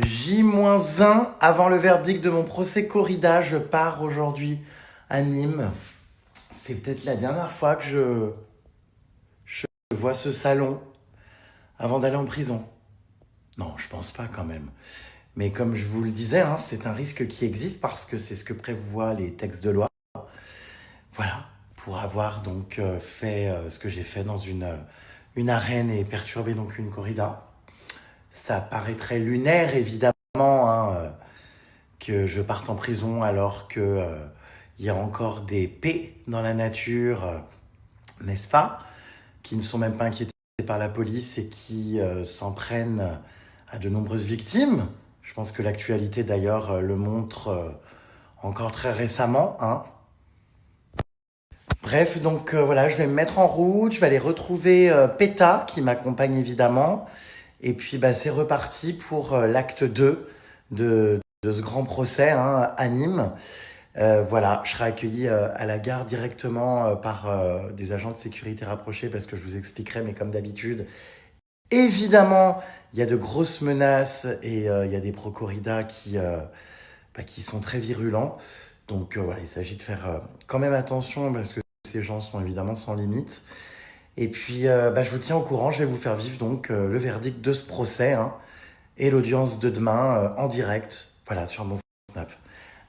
J-1 avant le verdict de mon procès corrida, je pars aujourd'hui à Nîmes. C'est peut-être la dernière fois que je vois ce salon avant d'aller en prison. Non, je pense pas quand même. Mais comme je vous le disais, c'est un risque qui existe parce que c'est ce que prévoient les textes de loi. Voilà, pour avoir donc fait ce que j'ai fait dans une arène et perturbé donc une corrida. Ça paraîtrait lunaire, évidemment, que je parte en prison alors que il y a encore des paix dans la nature, n'est-ce pas, qui ne sont même pas inquiétés par la police et qui s'en prennent à de nombreuses victimes. Je pense que l'actualité d'ailleurs le montre encore très récemment. Bref, donc voilà, je vais me mettre en route, je vais aller retrouver PETA qui m'accompagne évidemment. Et puis c'est reparti pour l'acte 2 de ce grand procès à Nîmes. Voilà, je serai accueilli à la gare directement par des agents de sécurité rapprochés parce que je vous expliquerai, mais comme d'habitude, évidemment, il y a de grosses menaces et il y a des pro-corridas qui sont très virulents. Donc voilà, il s'agit de faire quand même attention parce que ces gens sont évidemment sans limite. Et puis, je vous tiens au courant, je vais vous faire vivre donc le verdict de ce procès et l'audience de demain en direct, voilà, sur mon Snap.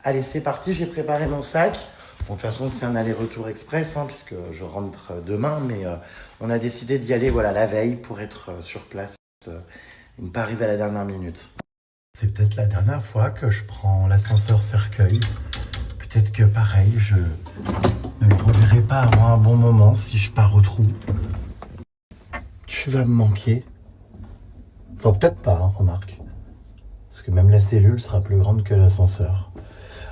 Allez, c'est parti, j'ai préparé mon sac. Bon, de toute façon, c'est un aller-retour express, puisque je rentre demain, mais on a décidé d'y aller la veille pour être sur place et ne pas arriver à la dernière minute. C'est peut-être la dernière fois que je prends l'ascenseur Cercueil. Peut-être que pareil, je ne le reverrai pas avant un bon moment si je pars au trou. Tu vas me manquer. Enfin, peut-être pas, remarque. Parce que même la cellule sera plus grande que l'ascenseur.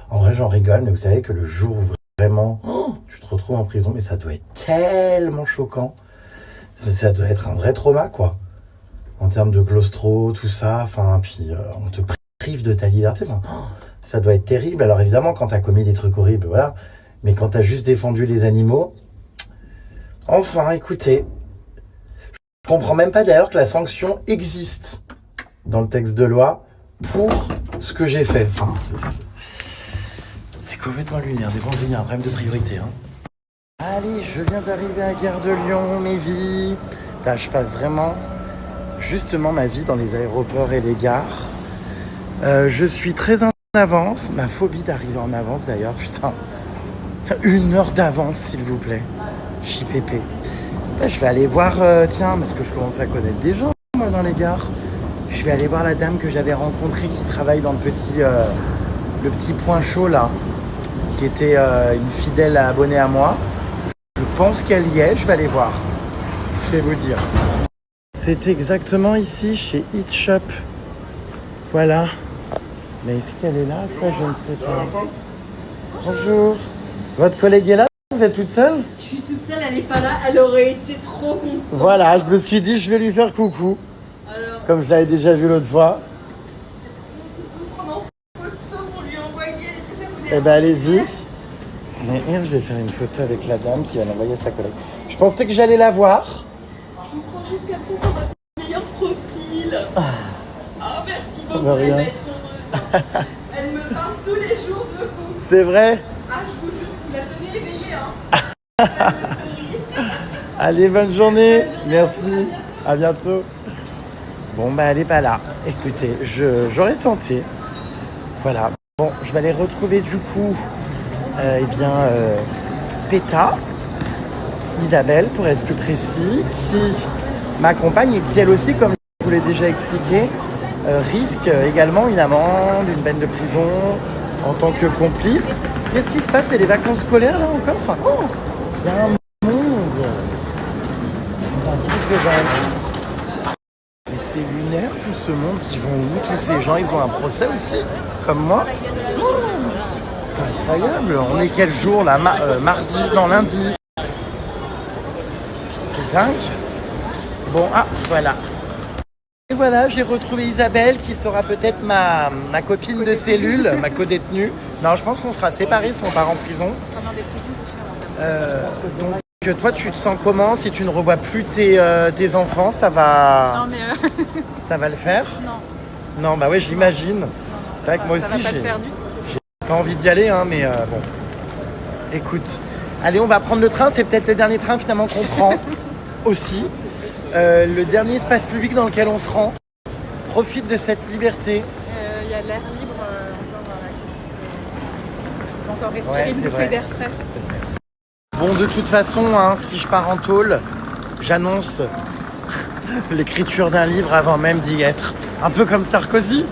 En vrai, j'en rigole, mais vous savez que le jour où vraiment tu te retrouves en prison, mais ça doit être tellement choquant. Ça doit être un vrai trauma, quoi. En termes de claustro, tout ça, puis on te prive de ta liberté. Ça doit être terrible. Alors évidemment, quand t'as commis des trucs horribles, voilà. Mais quand t'as juste défendu les animaux... Enfin, écoutez, je comprends même pas d'ailleurs que la sanction existe dans le texte de loi pour ce que j'ai fait. C'est complètement lunaire. Des fois, il y a un problème de priorité. Allez, je viens d'arriver à Gare de Lyon, mes vies. Je passe vraiment justement ma vie dans les aéroports et les gares. Je suis très en avance. Ma phobie d'arriver en avance d'ailleurs, putain. 1 heure d'avance, s'il vous plaît. JPP. Je vais aller voir, parce que je commence à connaître des gens, moi, dans les gares. Je vais aller voir la dame que j'avais rencontrée qui travaille dans le petit point chaud, là, qui était une fidèle abonnée à moi. Je pense qu'elle y est, je vais aller voir. Je vais vous dire. C'est exactement ici, chez Eat Shop. Voilà. Mais est-ce qu'elle est là? Ça, je ne sais pas. Bonjour. Votre collègue est là? Vous êtes toute seule? Je suis toute seule, elle n'est pas là, elle aurait été trop contente. Voilà, je me suis dit, je vais lui faire coucou. Alors, comme je l'avais déjà vu l'autre fois. prendre en photo pour lui envoyer. Est-ce que ça vous dérange? Eh ben allez-y. Mais je vais faire une photo avec la dame qui va l'envoyer à sa collègue. Je pensais que j'allais la voir. Je vous prends juste comme ça sur votre meilleur profil. Ah, merci beaucoup, De rien. elle va être heureuse. Elle me parle tous les jours de vous. C'est vrai? Ah, je vous jure, vous la tenez éveillée, Elle me sourit. Allez, bonne journée. Bonne journée. Merci. À bientôt. Bon, elle est pas là. Écoutez, j'aurais tenté. Voilà. Bon, je vais aller retrouver du coup, PETA, Isabelle pour être plus précis, qui m'accompagne et qui elle aussi, comme je vous l'ai déjà expliqué, risque également une amende, une peine de prison en tant que complice. Qu'est-ce qui se passe? C'est les vacances scolaires là encore? Il y a un monde. C'est un truc de dingue. Mais c'est lunaire tout ce monde. Ils vont où tous ces gens? Ils ont un procès aussi, comme moi. C'est incroyable. On est quel jour là? Mardi? Non, lundi. C'est dingue. Bon, voilà. Et voilà, j'ai retrouvé Isabelle qui sera peut-être ma copine de cellule, ma co-détenue. Non, je pense qu'on sera séparés si on part en prison. On sera dans des prisons différentes. Donc toi, tu te sens comment si tu ne revois plus tes enfants? Ça va, Non, mais ça va le faire? non. Non, bah ouais, j'imagine. C'est vrai que moi Ça aussi, va pas j'ai le faire du tout. pas envie d'y aller, hein, mais bon. Écoute, allez, on va prendre le train. C'est peut-être le dernier train finalement qu'on prend aussi. Le dernier espace public dans lequel on se rend. Profite de cette liberté. Il y a l'air libre encore accessible. Encore respirer Ouais, une c'est bouffée vrai. d'air frais. Bon, de toute façon, hein, si je pars en tôle, j'annonce l'écriture d'un livre avant même d'y être. Un peu comme Sarkozy.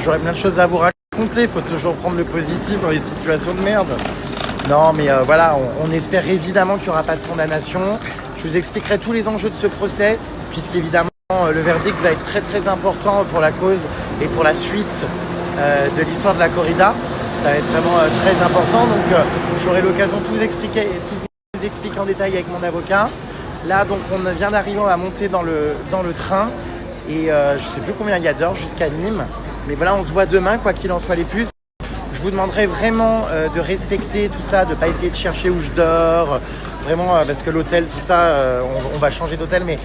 J'aurais plein de choses à vous raconter. Il faut toujours prendre le positif dans les situations de merde. Non, mais voilà, on espère évidemment qu'il n'y aura pas de condamnation. Je vous expliquerai tous les enjeux de ce procès, puisqu'évidemment, le verdict va être très très important pour la cause et pour la suite de l'histoire de la corrida. Ça va être vraiment très important. Donc, j'aurai l'occasion de tout vous expliquer en détail avec mon avocat. Là, donc, on vient d'arriver, on va monter dans le train. Et je ne sais plus combien il y a d'heures jusqu'à Nîmes. Mais voilà, on se voit demain, quoi qu'il en soit les puces. Je vous demanderai vraiment de respecter tout ça, de ne pas essayer de chercher où je dors. Vraiment, parce que l'hôtel, tout ça, on va changer d'hôtel, mais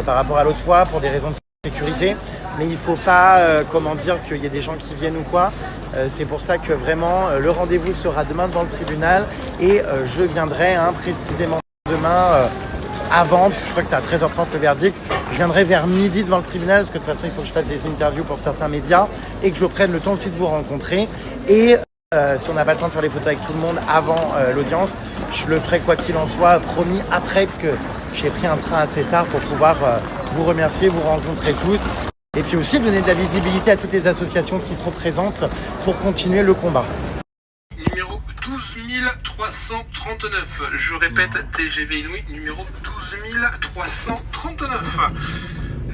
par rapport à l'autre fois, pour des raisons de sécurité. Mais il ne faut pas, comment dire, qu'il y ait des gens qui viennent ou quoi. C'est pour ça que vraiment, le rendez-vous sera demain devant le tribunal. Et je viendrai précisément demain, avant, parce que je crois que c'est à 13h30 le verdict. Je viendrai vers midi devant le tribunal, parce que de toute façon, il faut que je fasse des interviews pour certains médias et que je prenne le temps aussi de vous rencontrer. Et si on n'a pas le temps de faire les photos avec tout le monde avant l'audience, je le ferai quoi qu'il en soit, promis après, parce que j'ai pris un train assez tard pour pouvoir vous remercier, vous rencontrer tous. Et puis aussi donner de la visibilité à toutes les associations qui seront présentes pour continuer le combat. Numéro 12 339. Je répète, TGV Inouï, numéro 12 339.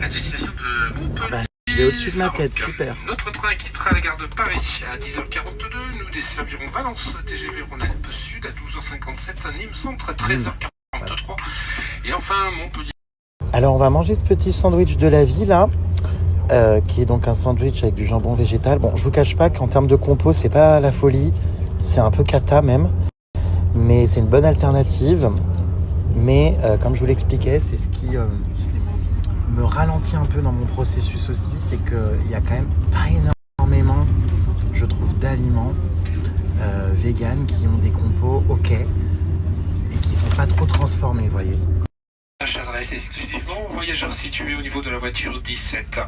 À destination de Montpellier. Il est au-dessus de ma tête, super. Notre train quittera la gare de Paris à 10h42. Nous desservirons Valence, TGV Rhône-Alpes Sud à 12h57, Nîmes Centre à 13h43. Et enfin Montpellier. Alors on va manger ce petit sandwich de la vie là, qui est donc un sandwich avec du jambon végétal. Bon, je vous cache pas qu'en termes de compo, c'est pas la folie, c'est un peu cata même, mais c'est une bonne alternative. Mais comme je vous l'expliquais, c'est ce qui me ralentit un peu dans mon processus aussi, c'est qu'il y a quand même pas énormément, je trouve, d'aliments véganes qui ont des compos ok et qui sont pas trop transformés, vous voyez. J'adresse exclusivement aux voyageurs situés au niveau de la voiture 17.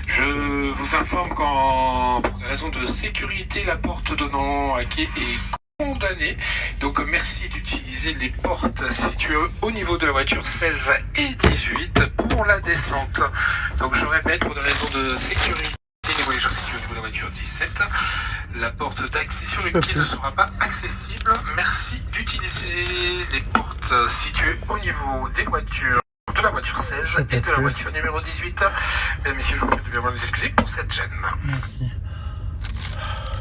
Je vous informe qu'en pour des raisons de sécurité, la porte donnant à quai est condamnée. Donc merci d'utiliser les portes situées au niveau de la voiture 16 et 18 pour la descente. Donc je répète, pour des raisons de sécurité, les voyageurs situés au niveau de la voiture 17, la porte d'accès sur le quai ne sera pas accessible. Merci d'utiliser les portes situées au niveau des voitures de la voiture 16 et de la voiture numéro 18. Mesdames, messieurs, je vous prie de bien nous excuser pour cette gêne. Merci.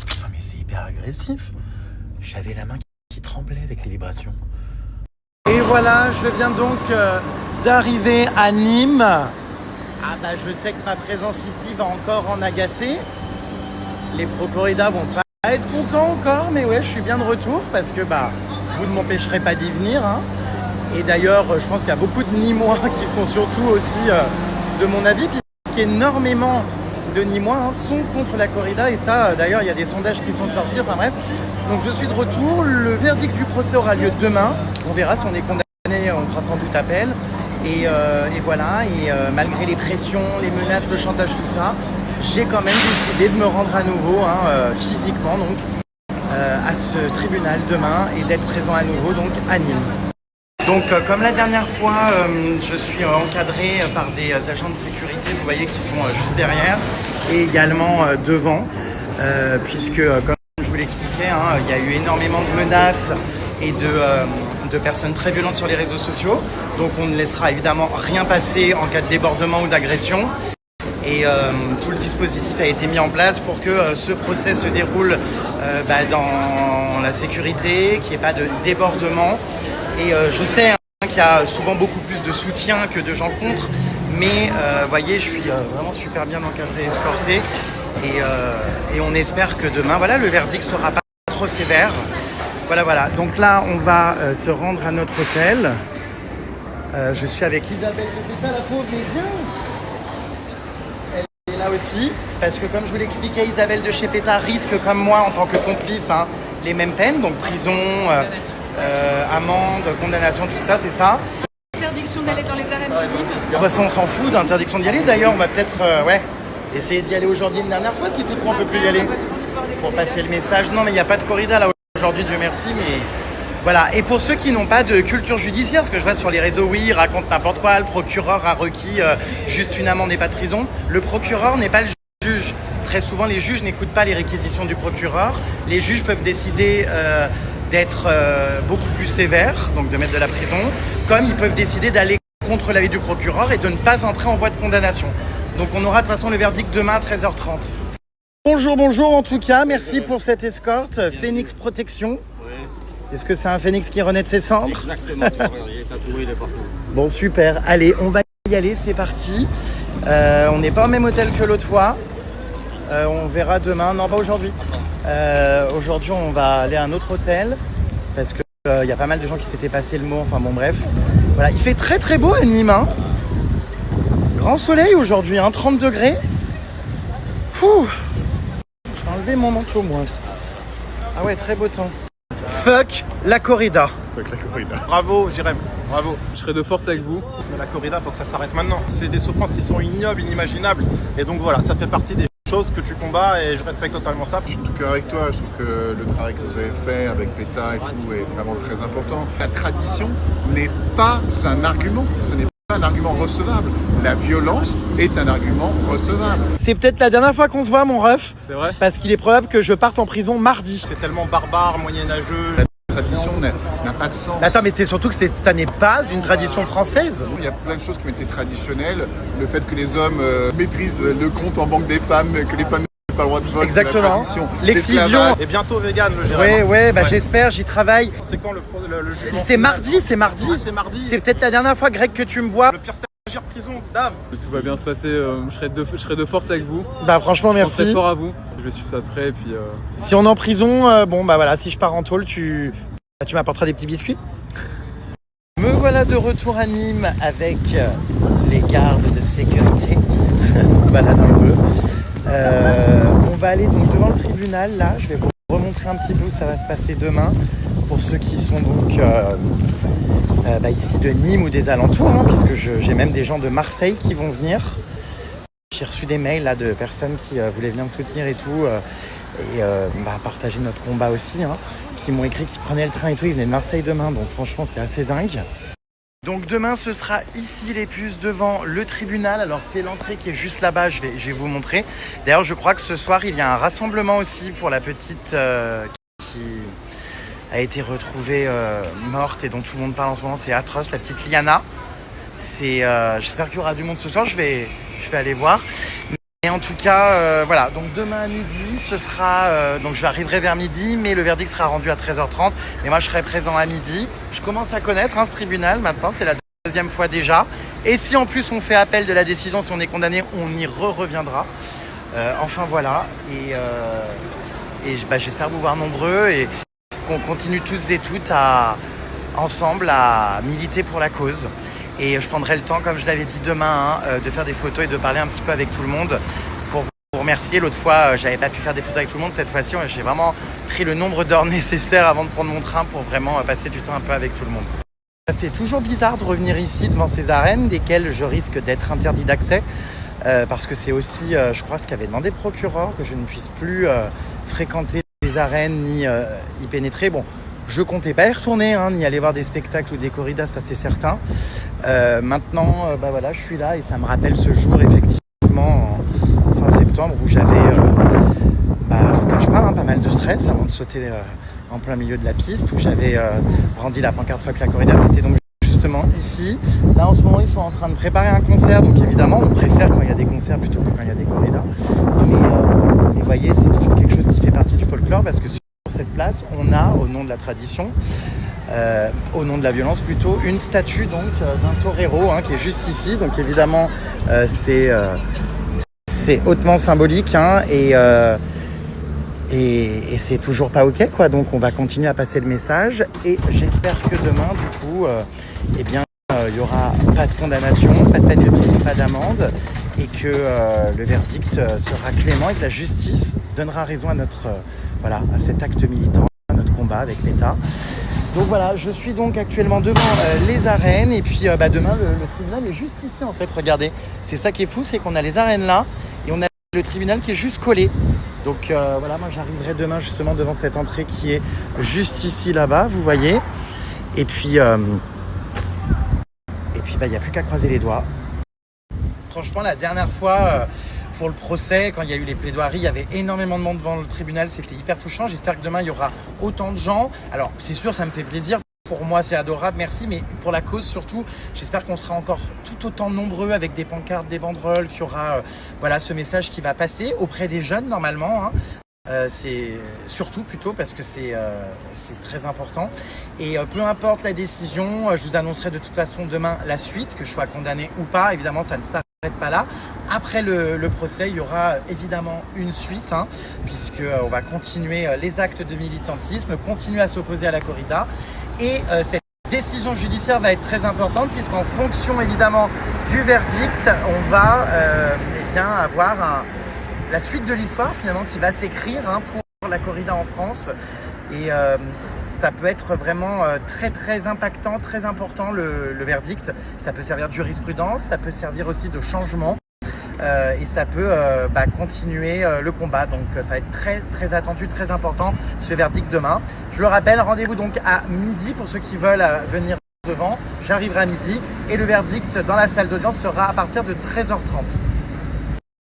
Putain, mais c'est hyper agressif. J'avais la main qui tremblait avec les vibrations. Et voilà, je viens donc d'arriver à Nîmes. Ah bah je sais que ma présence ici va encore en agacer. Les pro-corrida vont pas être contents encore, mais ouais, je suis bien de retour parce que vous ne m'empêcherez pas d'y venir. Et d'ailleurs, je pense qu'il y a beaucoup de Nîmois qui sont surtout aussi de mon avis, puisqu'énormément de Nîmois sont contre la corrida. Et ça, d'ailleurs, il y a des sondages qui sont sortis. Enfin bref, donc je suis de retour. Le verdict du procès aura lieu demain. On verra si on est condamné, on fera sans doute appel. Et voilà, et malgré les pressions, les menaces, le chantage, tout ça, j'ai quand même décidé de me rendre à nouveau, physiquement, donc, à ce tribunal demain et d'être présent à nouveau donc à Nîmes. Donc comme la dernière fois, je suis encadré par des agents de sécurité, vous voyez, qui sont juste derrière et également devant, puisque comme je vous l'expliquais, il y a eu énormément de menaces et de personnes très violentes sur les réseaux sociaux. Donc on ne laissera évidemment rien passer en cas de débordement ou d'agression. Et tout le dispositif a été mis en place pour que ce procès se déroule dans la sécurité, qu'il n'y ait pas de débordement. Et je sais qu'il y a souvent beaucoup plus de soutien que de gens contre, mais vous voyez, je suis vraiment super bien encadré et escorté. Et on espère que demain, voilà, le verdict sera pas trop sévère. Voilà. Donc là, on va se rendre à notre hôtel. Je suis avec Isabelle de Péta, la pauvre, mais viens. Elle est là aussi. parce que comme je vous l'expliquais, Isabelle de chez PETA risque comme moi en tant que complice les mêmes peines, donc prison, amende, condamnation, tout ça, c'est ça. Interdiction d'aller dans les arènes de Nîmes. Bah ça on s'en fout d'interdiction d'y aller, d'ailleurs on va peut-être essayer d'y aller aujourd'hui une dernière fois si toutefois on peut plus y aller. Pour passer le message, non mais il n'y a pas de corrida là aujourd'hui, Dieu merci, mais... Voilà, et pour ceux qui n'ont pas de culture judiciaire, ce que je vois sur les réseaux, oui, ils racontent n'importe quoi, le procureur a requis juste une amende et pas de prison. Le procureur n'est pas le juge. Très souvent, les juges n'écoutent pas les réquisitions du procureur. Les juges peuvent décider d'être beaucoup plus sévères, donc de mettre de la prison, comme ils peuvent décider d'aller contre l'avis du procureur et de ne pas entrer en voie de condamnation. Donc on aura de toute façon le verdict demain à 13h30. Bonjour en tout cas, merci pour cette escorte. Phoenix Protection. Est-ce que c'est un phénix qui renaît de ses cendres? Exactement, tu vois, il est tatoué, il est partout. Bon, super. Allez, on va y aller, c'est parti. On n'est pas au même hôtel que l'autre fois. On verra demain. Non, pas aujourd'hui. Aujourd'hui, on va aller à un autre hôtel parce qu'il y a pas mal de gens qui s'étaient passé le mot. Enfin bon, bref. Voilà, il fait très très beau à Nîmes. Hein. Grand soleil aujourd'hui, 30 degrés. Pouh. Je vais enlever mon manteau, moi. Ah ouais, très beau temps. Fuck la corrida. Fuck la corrida. Bravo, Jérém, bravo. Je serai de force avec vous. Mais la corrida, faut que ça s'arrête maintenant. C'est des souffrances qui sont ignobles, inimaginables. Et donc voilà, ça fait partie des choses que tu combats et je respecte totalement ça. Je suis tout cœur avec toi. Je trouve que le travail que vous avez fait avec PETA et tout est vraiment très important. La tradition n'est pas un argument. Ce n'est pas un argument recevable. La violence est un argument recevable. C'est peut-être la dernière fois qu'on se voit, mon ref. C'est vrai. Parce qu'il est probable que je parte en prison mardi. C'est tellement barbare, moyenâgeux. La tradition n'a pas de sens. Attends, mais c'est surtout que ça n'est pas une tradition française. Il y a plein de choses qui ont été traditionnelles. Le fait que les hommes maîtrisent le compte en banque des femmes, que les femmes n'ont pas le droit de vote. Exactement. L'excision. L'esclavage. Et bientôt vegan, le Jérém. Ouais, j'espère, j'y travaille. C'est quand le C'est mardi, c'est mardi. Ah, c'est mardi. C'est peut-être la dernière fois, Greg, que tu me vois. Le pire stagiaire prison, Dave. Tout va bien se passer. Je serai de force avec vous. Bah franchement, Je merci. penserai fort à vous. Je vais suivre ça de près et puis. Si on est en prison, bon bah voilà, si je pars en tôle, tu m'apporteras des petits biscuits. Me voilà de retour à Nîmes avec les gardes de sécurité. On se balade un peu. On va aller donc devant le tribunal là. Je vais vous remontrer un petit peu où ça va se passer demain pour ceux qui sont donc ici de Nîmes ou des alentours, puisque j'ai même des gens de Marseille qui vont venir. J'ai reçu des mails là de personnes qui voulaient venir me soutenir et tout. Partager notre combat aussi, qui m'ont écrit qu'ils prenaient le train et tout, ils venaient de Marseille demain, donc franchement c'est assez dingue. Donc demain ce sera ici les puces devant le tribunal, alors c'est l'entrée qui est juste là-bas, je vais vous montrer. D'ailleurs je crois que ce soir il y a un rassemblement aussi pour la petite qui a été retrouvée morte et dont tout le monde parle en ce moment, c'est atroce, la petite Liana. J'espère qu'il y aura du monde ce soir, je vais aller voir. Et en tout cas, voilà, donc demain à midi, ce sera... donc j'arriverai vers midi, mais le verdict sera rendu à 13h30. Mais moi, je serai présent à midi. Je commence à connaître ce tribunal maintenant, c'est la deuxième fois déjà. Et si en plus on fait appel de la décision, si on est condamné, on y reviendra. Enfin voilà, et j'espère vous voir nombreux et qu'on continue tous et toutes ensemble à militer pour la cause. Et je prendrai le temps, comme je l'avais dit demain, de faire des photos et de parler un petit peu avec tout le monde pour vous remercier. L'autre fois, j'avais pas pu faire des photos avec tout le monde. Cette fois-ci, j'ai vraiment pris le nombre d'heures nécessaires avant de prendre mon train pour vraiment passer du temps un peu avec tout le monde. Ça fait toujours bizarre de revenir ici devant ces arènes, desquelles je risque d'être interdit d'accès. Parce que c'est aussi, je crois, ce qu'avait demandé le procureur, que je ne puisse plus fréquenter les arènes ni y pénétrer. Bon, je comptais pas y retourner, ni aller voir des spectacles ou des corridas, ça c'est certain. Maintenant, voilà, je suis là et ça me rappelle ce jour effectivement en fin septembre où j'avais, je vous cache pas, pas mal de stress avant de sauter en plein milieu de la piste, où j'avais brandi la pancarte Fuck la corrida. C'était donc justement ici. Là en ce moment ils sont en train de préparer un concert, donc évidemment on préfère quand il y a des concerts plutôt que quand il y a des corridas. Mais vous voyez, c'est toujours quelque chose qui fait partie du folklore, parce que sur cette place, on a, au nom de la tradition, au nom de la violence plutôt, une statue donc d'un torero qui est juste ici. Donc évidemment, c'est hautement symbolique et c'est toujours pas ok, quoi. Donc on va continuer à passer le message et j'espère que demain, du coup, il y aura pas de condamnation, pas de peine de prison, pas d'amende et que le verdict sera clément et que la justice donnera raison à notre à cet acte militant, à notre combat avec PETA. Donc voilà, je suis donc actuellement devant les arènes et puis demain le tribunal est juste ici en fait, regardez. C'est ça qui est fou, c'est qu'on a les arènes là et on a le tribunal qui est juste collé. Donc moi j'arriverai demain justement devant cette entrée qui est juste ici là-bas, vous voyez. Et puis il n'y a plus qu'à croiser les doigts. Franchement, la dernière fois, pour le procès, quand il y a eu les plaidoiries, il y avait énormément de monde devant le tribunal, c'était hyper touchant. J'espère que demain, il y aura autant de gens. Alors, c'est sûr, ça me fait plaisir. Pour moi, c'est adorable, merci. Mais pour la cause, surtout, j'espère qu'on sera encore tout autant nombreux avec des pancartes, des banderoles, qu'il y aura ce message qui va passer auprès des jeunes, normalement. C'est surtout plutôt parce que c'est très important et peu importe la décision, je vous annoncerai de toute façon demain la suite, que je sois condamné ou pas. Évidemment, ça ne s'arrête pas là. Après le procès, il y aura évidemment une suite, puisque on va continuer les actes de militantisme, continuer à s'opposer à la corrida et cette décision judiciaire va être très importante puisqu'en fonction évidemment du verdict, on va avoir la suite de l'histoire finalement qui va s'écrire pour la corrida en France et ça peut être vraiment très très impactant, très important le verdict. Ça peut servir de jurisprudence, ça peut servir aussi de changement et ça peut continuer le combat. Donc ça va être très très attendu, très important ce verdict demain. Je le rappelle, rendez-vous donc à midi pour ceux qui veulent venir devant. J'arriverai à midi et le verdict dans la salle d'audience sera à partir de 13h30.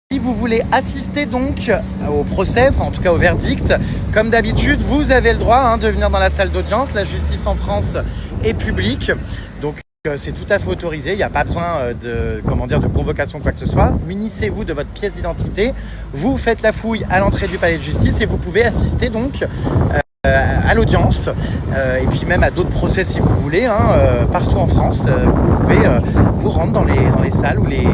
Si vous voulez assister donc au procès, en tout cas au verdict, comme d'habitude, vous avez le droit de venir dans la salle d'audience. La justice en France est publique, donc c'est tout à fait autorisé. Il n'y a pas besoin de convocation quoi que ce soit. Munissez-vous de votre pièce d'identité. Vous faites la fouille à l'entrée du palais de justice et vous pouvez assister donc à l'audience et puis même à d'autres procès si vous voulez, partout en France. Vous pouvez vous rendre dans les salles où les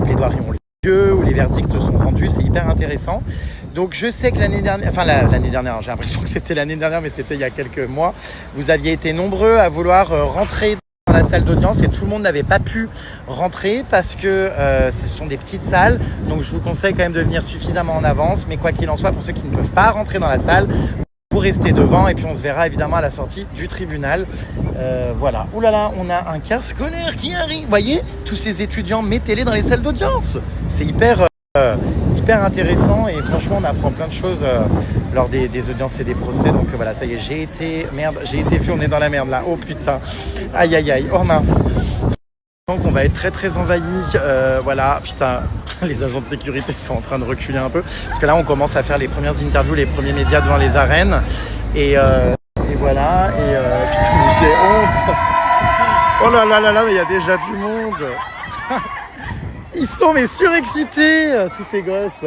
plaidoiries ont lieu, où les verdicts sont rendus, c'est hyper intéressant. Donc je sais que l'année dernière, j'ai l'impression que c'était l'année dernière, mais c'était il y a quelques mois, vous aviez été nombreux à vouloir rentrer dans la salle d'audience et tout le monde n'avait pas pu rentrer parce que ce sont des petites salles. Donc je vous conseille quand même de venir suffisamment en avance, mais quoi qu'il en soit, pour ceux qui ne peuvent pas rentrer dans la salle, vous restez devant et puis on se verra évidemment à la sortie du tribunal. Voilà. Ouh là là, on a un car scolaire qui arrive. Vous voyez, tous ces étudiants, mettez-les dans les salles d'audience. C'est hyper intéressant et franchement, on apprend plein de choses lors des audiences et des procès. Donc voilà, ça y est, j'ai été vu, on est dans la merde là. Oh putain. Aïe aïe aïe. Oh mince. Donc on va être très très envahi, voilà, putain, les agents de sécurité sont en train de reculer un peu, parce que là on commence à faire les premières interviews, les premiers médias devant les arènes, et voilà, et putain, mais j'ai honte. Oh là là là là, mais il y a déjà du monde. Ils sont mais surexcités, tous ces gosses.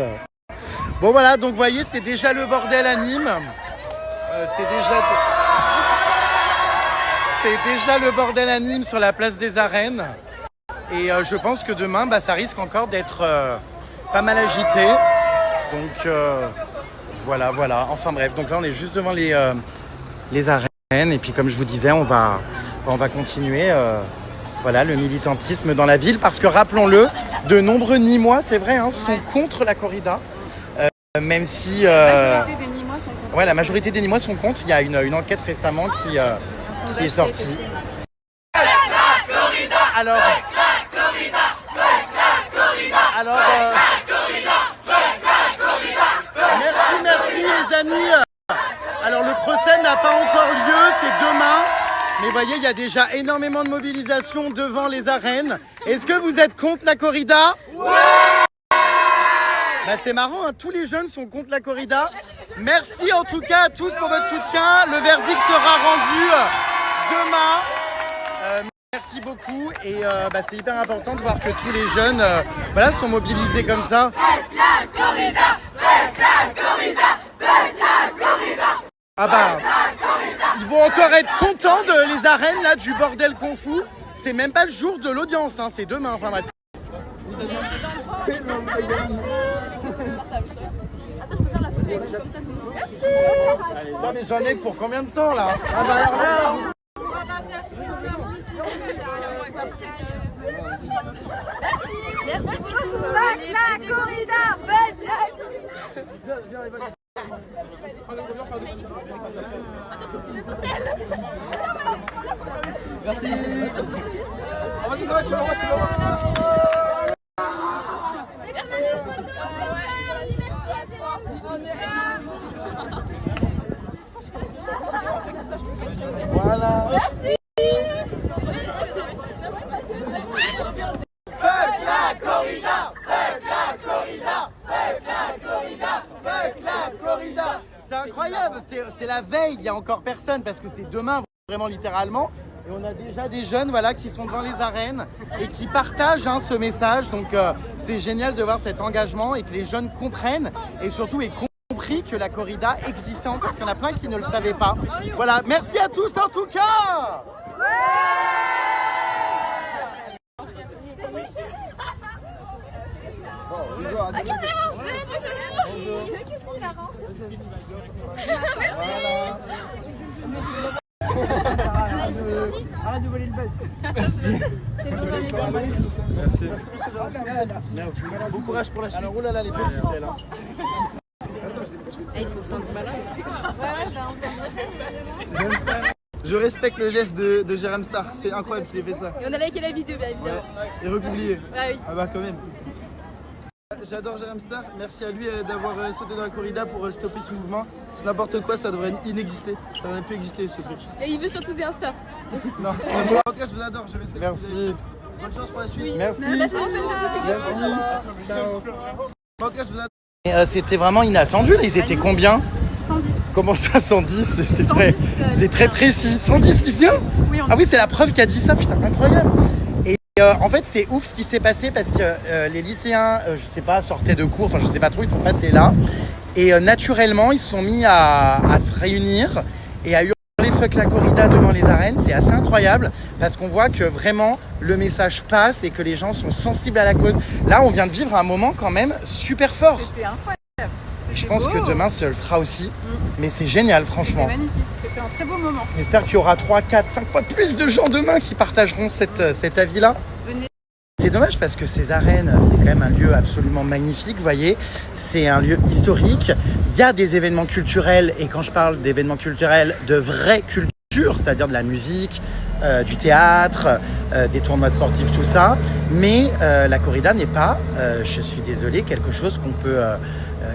Bon voilà, donc vous voyez, c'est déjà le bordel à Nîmes, c'est déjà le bordel à Nîmes sur la place des arènes. Et je pense que demain, ça risque encore d'être pas mal agité. Donc voilà. Enfin bref, donc là on est juste devant les arènes. Et puis comme je vous disais, on va continuer le militantisme dans la ville. Parce que rappelons-le, de nombreux Nîmois, c'est vrai, sont contre la corrida. Même si... La majorité des Nîmois sont contre. Ouais, la majorité des Nîmois sont contre. Il y a une enquête récemment qui est sortie. Alors, merci les amis. Alors le procès n'a pas encore lieu, c'est demain. Mais vous voyez, il y a déjà énormément de mobilisation devant les arènes. Est-ce que vous êtes contre la corrida? Ouais. C'est marrant, tous les jeunes sont contre la corrida. Merci en tout cas à tous pour votre soutien. Le verdict sera rendu demain. Merci beaucoup et c'est hyper important de voir que tous les jeunes sont mobilisés comme ça. Faites la corrida, faites la corrida, faites la corrida. Ils vont encore être contents de les arènes là du bordel qu'on fout. C'est même pas le jour de l'audience, c'est demain. Enfin bref. Merci. Mais j'en ai pour combien de temps là? Alors là. Merci beaucoup. Faites la corrida, faites la. Merci. Ah, vas-y, tu l'envoies. Voilà. Merci. Faites la corrida, faites la corrida, faites la corrida, faites la corrida. C'est incroyable, c'est la veille, il n'y a encore personne parce que c'est demain, vraiment littéralement. Et on a déjà des jeunes voilà, qui sont devant les arènes et qui partagent ce message. Donc c'est génial de voir cet engagement et que les jeunes comprennent et surtout aient compris que la corrida existait encore. Parce qu'il y en a plein qui ne le savaient pas. Voilà, merci à tous en tout cas. Arrête de voler le buzz. Merci. Merci. Merci. Bon courage pour la suite. Alors, oh là là, les petites belles. Ils sont sentis malades. Je respecte le geste de Jérém Star, c'est incroyable qu'il ait fait ça. Et on a liké la vidéo, bien évidemment. Et republié. Ah oui. Ah bah quand même. J'adore Jérém Star, merci à lui d'avoir sauté dans la corrida pour stopper ce mouvement. C'est n'importe quoi, ça devrait inexister. Ça devrait plus exister ce truc. Et il veut surtout des Insta. Non, en tout cas je vous adore, je respecte. Merci. Bonne chance pour la suite. Merci. Merci en fait. Merci. Ciao. En tout cas je vous adore. C'était vraiment inattendu, là. Ils étaient combien? 110. Comment ça 110? C'est 110, c'est très précis. 110 lycéens? Oui, Ah oui, c'est la preuve qui a dit ça, putain, incroyable. Et en fait, c'est ouf ce qui s'est passé parce que les lycéens, je sais pas, sortaient de cours, enfin je sais pas trop, ils sont passés là. Et naturellement, ils se sont mis à se réunir et à hurler fuck la corrida devant les arènes. C'est assez incroyable parce qu'on voit que vraiment le message passe et que les gens sont sensibles à la cause. Là, on vient de vivre un moment quand même super fort. C'était incroyable. Je pense que demain, ce le sera aussi. Mais c'est génial, franchement. C'était magnifique. C'était un très beau moment. J'espère qu'il y aura 3, 4, 5 fois plus de gens demain qui partageront cet avis-là. Venez. C'est dommage parce que ces arènes, c'est quand même un lieu absolument magnifique, vous voyez. C'est un lieu historique. Il y a des événements culturels, et quand je parle d'événements culturels, de vraie culture, c'est-à-dire de la musique, du théâtre, des tournois sportifs, tout ça. Mais la corrida n'est pas, je suis désolé, quelque chose qu'on peut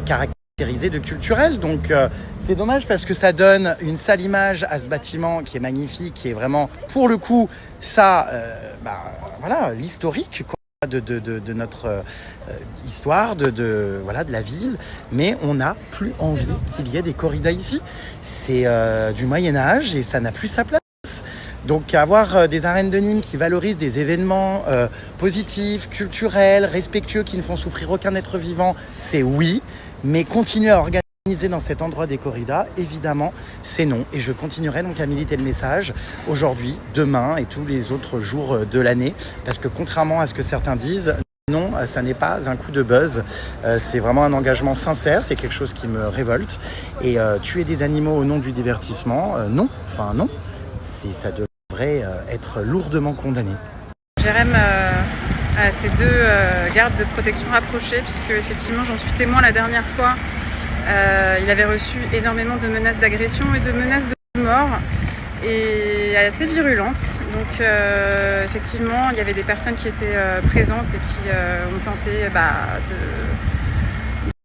caractériser de culturel. Donc c'est dommage parce que ça donne une sale image à ce bâtiment qui est magnifique, qui est vraiment, pour le coup, ça, voilà, l'historique quoi, de notre histoire, voilà, de la ville. Mais on n'a plus envie qu'il y ait des corridas ici. C'est du Moyen-Âge et ça n'a plus sa place. Donc avoir des arènes de Nîmes qui valorisent des événements positifs, culturels, respectueux, qui ne font souffrir aucun être vivant, c'est oui. Mais continuer à organiser dans cet endroit des corridas, évidemment, c'est non. Et je continuerai donc à militer le message aujourd'hui, demain et tous les autres jours de l'année. Parce que contrairement à ce que certains disent, non, ça n'est pas un coup de buzz. C'est vraiment un engagement sincère, c'est quelque chose qui me révolte. Et tuer des animaux au nom du divertissement, non. Enfin non, ça devrait être lourdement condamné. Jérém a ses deux gardes de protection rapprochés, puisque effectivement j'en suis témoin la dernière fois. Il avait reçu énormément de menaces d'agression et de menaces de mort, et assez virulentes. Donc effectivement il y avait des personnes qui étaient présentes et qui ont tenté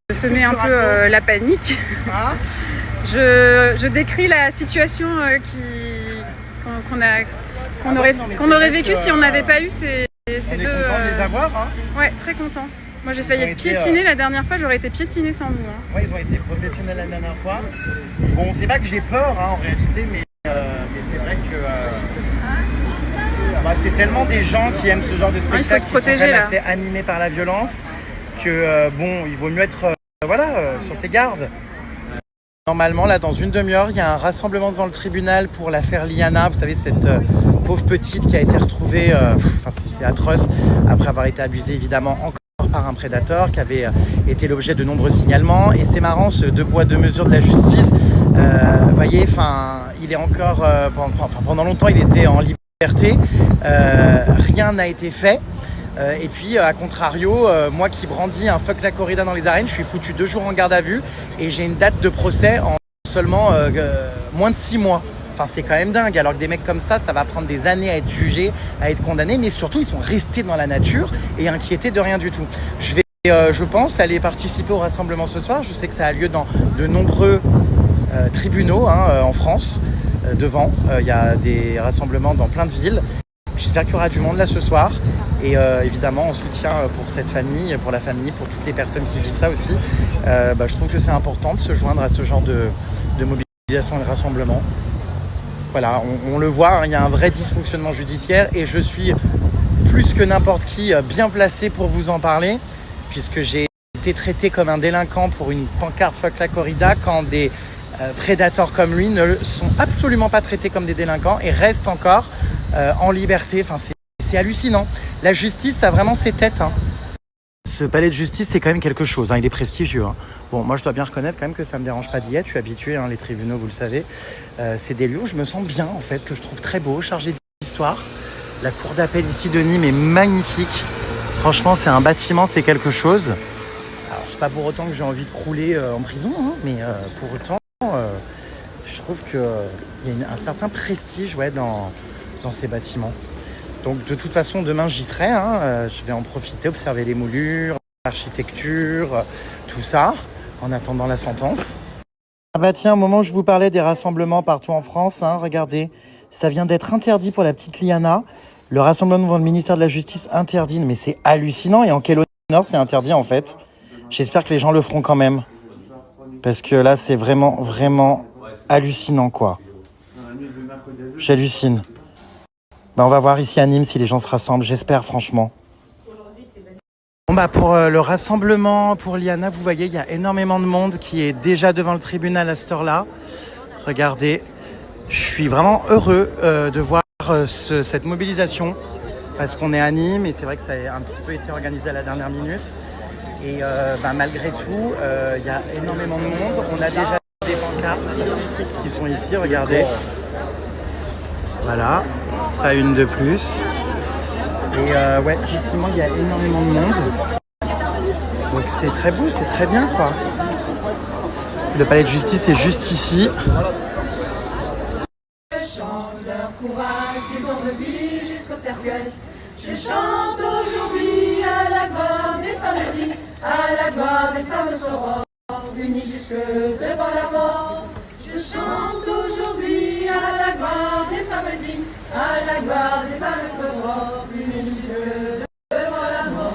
de semer un peu la panique. Ah. Je décris la situation qu'on aurait vécu si on n'avait pas eu ces On est deux. content de les avoir. Hein. Ouais, très content. Moi j'ai failli Ils ont être été, piétinée la dernière fois, j'aurais été piétinée sans vous. Hein. Ouais, ils ont été professionnels la dernière fois. Bon, c'est pas que j'ai peur en réalité, mais c'est vrai que c'est tellement des gens qui aiment ce genre de spectacle, il faut se protéger, qui sont quand même là. assez animés par la violence, que il vaut mieux être sur ses gardes. Normalement, là, dans une demi-heure, il y a un rassemblement devant le tribunal pour l'affaire Liana. Vous savez, cette pauvre petite qui a été retrouvée, c'est atroce, après avoir été abusée évidemment encore par un prédateur, qui avait été l'objet de nombreux signalements. Et c'est marrant, ce deux poids deux mesures de la justice. Vous voyez, il est encore, pendant longtemps, il était en liberté. Rien n'a été fait. Et puis, à contrario, moi qui brandis un fuck la corrida dans les arènes, je suis foutu 2 jours en garde à vue et j'ai une date de procès en seulement moins de 6 mois. Enfin, c'est quand même dingue, alors que des mecs comme ça va prendre des années à être jugés, à être condamnés, mais surtout, ils sont restés dans la nature et inquiétés de rien du tout. Je vais, je pense, aller participer au rassemblement ce soir. Je sais que ça a lieu dans de nombreux tribunaux en France, devant. Il y a des rassemblements dans plein de villes. J'espère qu'il y aura du monde là ce soir. Et évidemment, en soutien pour cette famille, pour la famille, pour toutes les personnes qui vivent ça aussi, je trouve que c'est important de se joindre à ce genre de mobilisation et de rassemblement. Voilà, on le voit, il y a un vrai dysfonctionnement judiciaire et je suis plus que n'importe qui bien placé pour vous en parler, puisque j'ai été traité comme un délinquant pour une pancarte Fuck la corrida quand des prédateurs comme lui ne sont absolument pas traités comme des délinquants et restent encore en liberté. Enfin, c'est hallucinant. La justice, ça a vraiment ses têtes. Ce palais de justice, c'est quand même quelque chose. Il est prestigieux. Bon, moi, je dois bien reconnaître quand même que ça ne me dérange pas d'y être. Je suis habitué, les tribunaux, vous le savez. C'est des lieux où je me sens bien, en fait, que je trouve très beau, chargé d'histoire. La cour d'appel ici de Nîmes est magnifique. Franchement, c'est un bâtiment, c'est quelque chose. Alors, c'est pas pour autant que j'ai envie de crouler en prison, mais pour autant, je trouve qu'il y a un certain prestige dans ces bâtiments. Donc de toute façon, demain j'y serai, je vais en profiter, observer les moulures, l'architecture, tout ça, en attendant la sentence. Ah bah tiens, au moment où je vous parlais des rassemblements partout en France, regardez, ça vient d'être interdit pour la petite Liana. Le rassemblement devant le ministère de la Justice interdit, mais c'est hallucinant. Et en quel honneur c'est interdit en fait? J'espère que les gens le feront quand même. Parce que là, c'est vraiment, vraiment hallucinant, quoi. J'hallucine. On va voir ici à Nîmes si les gens se rassemblent, j'espère franchement. Bon pour le rassemblement pour Liana, vous voyez, il y a énormément de monde qui est déjà devant le tribunal à cette heure-là. Regardez, je suis vraiment heureux de voir cette mobilisation parce qu'on est à Nîmes et c'est vrai que ça a un petit peu été organisé à la dernière minute. Et malgré tout, il y a énormément de monde. On a déjà des pancartes qui sont ici, regardez. Voilà, pas une de plus. Et effectivement, il y a énormément de monde. Donc c'est très beau, c'est très bien, quoi. Le palais de justice est juste ici. Je chante leur courage du bon jusqu'au cercueil. Je chante aujourd'hui à la gloire des femmes dignes, à la gloire des femmes sorores, unies jusque devant la mort. Je chante aujourd'hui à la gloire des femmes dignes, à la gloire des femmes sorores, unies jusque devant la mort.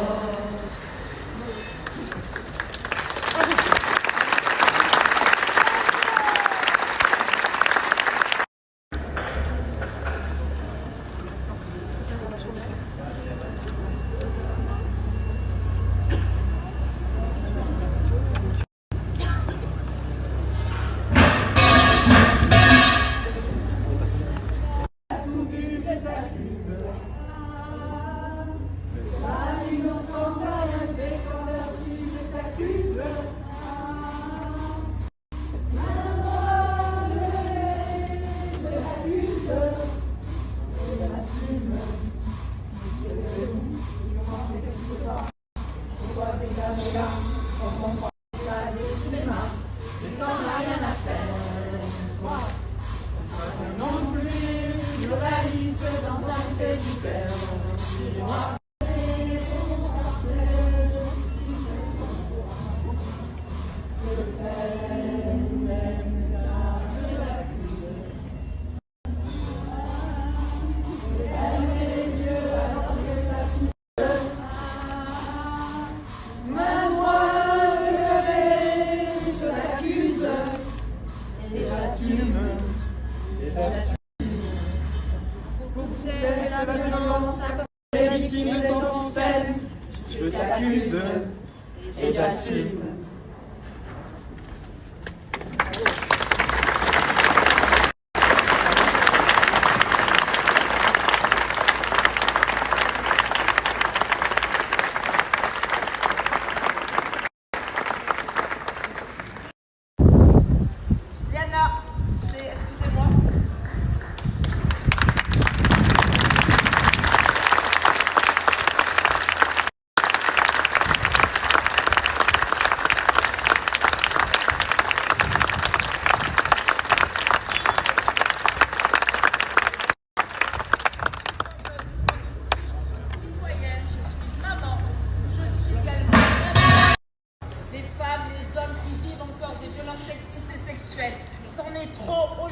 Je t'accuse et j'assume.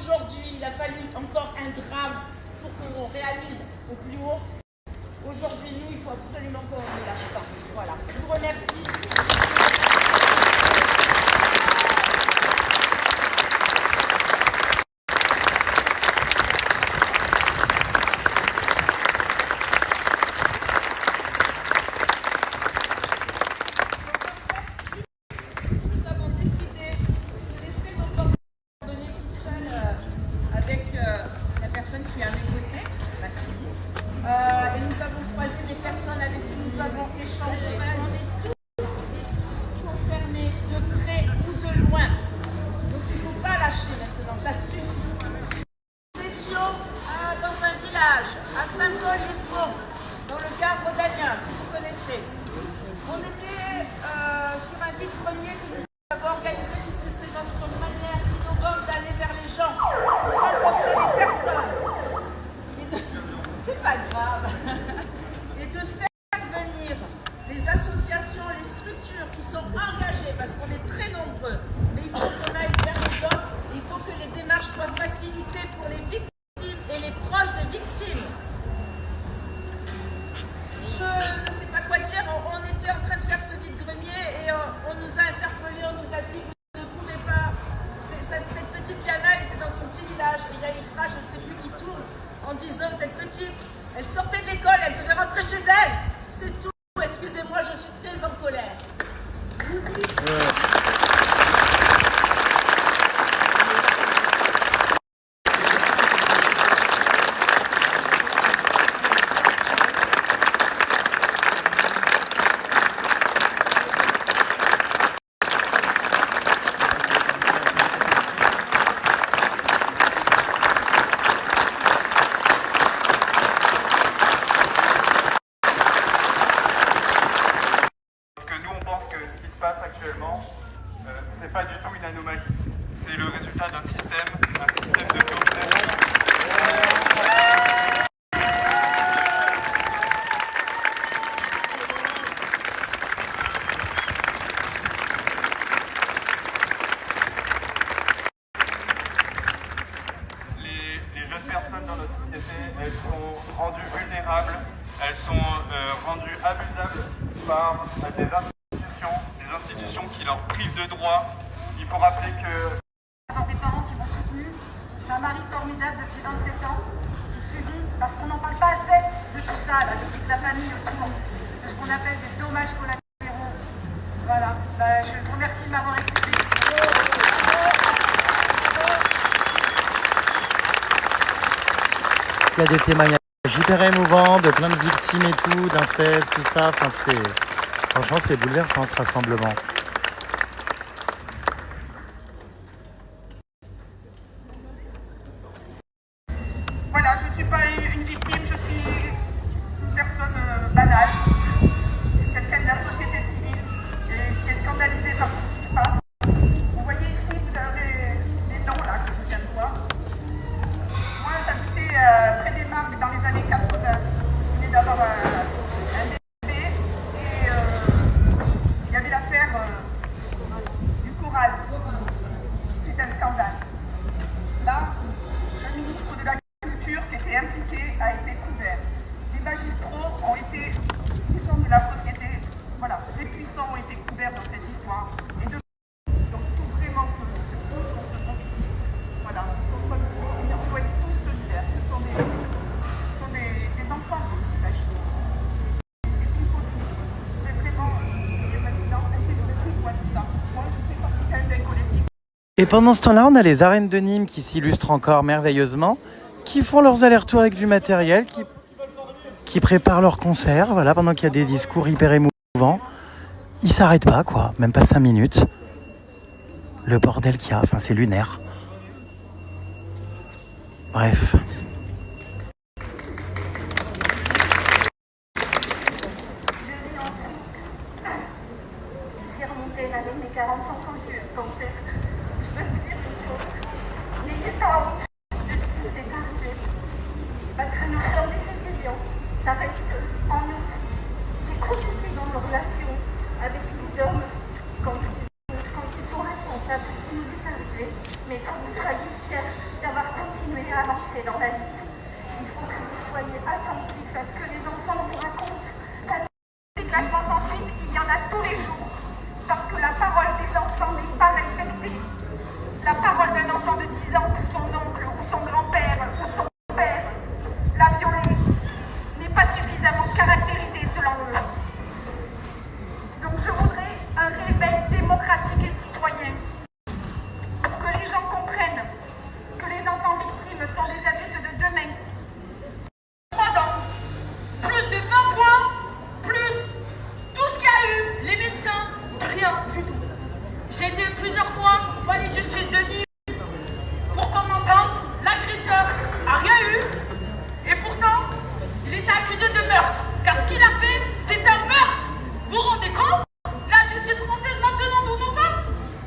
Aujourd'hui, il a fallu encore un drame pour qu'on réalise au plus haut. Aujourd'hui, nous, il faut absolument qu'on ne lâche pas. Voilà. Je vous remercie. Nous avons décidé de laisser nos portes venir toute seule avec la personne qui est à mes côtés, ma fille. Et nous avons croisé des personnes avec qui nous avons échangé. On est tous et toutes concernés de près ou de loin. Donc il ne faut pas lâcher maintenant, ça suffit. Nous étions dans un village, à Saint-Paul-les-Fonds, dans le Gard rhodanien, si vous connaissez. On était sur un vide-grenier que nous avons organisé puisque c'est notre manière innovante d'aller vers les gens, pour rencontrer les personnes. C'est pas grave. Et de faire venir les associations, les structures qui sont engagées, parce qu'on est très nombreux, mais il faut qu'on aille vers les autres, il faut que les démarches soient facilitées pour les victimes et les proches des victimes. Je ne sais pas quoi dire, on était en train de faire ce vide-grenier et on nous a interpellés, on nous a dit vous ne pouvez pas. Cette petite Yana, elle était dans son petit village et il y a une phrase, je ne sais plus qui tourne, en disant cette petite, elle sortait de l'école, elle devait rentrer chez elle. C'est tout, excusez-moi, je suis très en colère. Actuellement, c'est pas du tout une anomalie. C'est le résultat d'un système de coordination. Les jeunes personnes dans notre société, elles sont rendues vulnérables, elles sont rendues abusables par des institutions qui leur privent de droits. Il faut rappeler que... Des parents qui m'ont soutenu, j'ai un mari formidable depuis 27 ans, qui subit, parce qu'on n'en parle pas assez de tout ça, là, de la famille autour, de ce qu'on appelle des dommages collatéraux. Voilà, je vous remercie de m'avoir écouté. Il y a des témoignages hyper émouvants de plein de victimes et tout, d'inceste, tout ça. Enfin, franchement, c'est bouleversant ce rassemblement. Voilà, je ne suis pas une victime, je suis une personne banale, quelqu'un de la société civile qui est scandalisée par tout ce qui se passe. Vous voyez ici, vous avez les noms là que je viens de voir. Moi, j'habitais près des Marques dans les années 80. Je venais d'avoir un bébé et il y avait l'affaire du Coral. C'est un scandale. Là, le ministre de la Culture qui était impliqué a été couvert. Les magistrats ont été puissants de la société. Voilà, les puissants ont été couverts dans cette histoire. Donc il faut vraiment que tous on se mobilise. Voilà, on doit être tous solidaires. Ce sont des enfants dont il s'agit. C'est impossible. C'est vraiment maintenant intéressé à tout ça. Moi, je fais partie d'un collectif. Et pendant ce temps-là, on a les arènes de Nîmes qui s'illustrent encore merveilleusement, qui font leurs allers-retours avec du matériel, qui préparent leurs concerts, voilà, pendant qu'il y a des discours hyper émouvants. Ils s'arrêtent pas, quoi, même pas 5 minutes. Le bordel qu'il y a, enfin, c'est lunaire. Bref. J'ai remonté avec mes 40 ans quand j'ai eu le cancer. Je peux vous dire une chose. N'ayez pas honte de ce qui vous est arrivé. Parce que nous sommes des étudiants. Ça reste en nous. C'est compliqué dans nos relations avec les hommes quand ils sont responsables de ce qui nous est arrivé. Mais il faut que vous soyez fiers d'avoir souhaitez avancer dans la vie, il faut que vous soyez attentifs à ce que les enfants vous racontent. Parce que les classements sans suite, il y en a tous les jours. Parce que la parole des enfants n'est pas respectée. La parole d'un enfant de 10 ans que son oncle ou son grand-père ou son père l'a violé n'est pas suffisamment caractérisée selon eux. Donc je voudrais un réveil démocratique et citoyen pour que les gens comprennent que les enfants victimes sont des adultes de demain. 3 ans, plus de 20 points, plus tout ce qu'il y a eu, les médecins, rien du tout. J'ai été plusieurs fois au palais de justice de Nîmes pour qu'on m'entende, l'agresseur a rien eu et pourtant il était accusé de meurtre. Car ce qu'il a fait, c'est un meurtre. Vous vous rendez compte? La justice française maintenant nous nous sommes,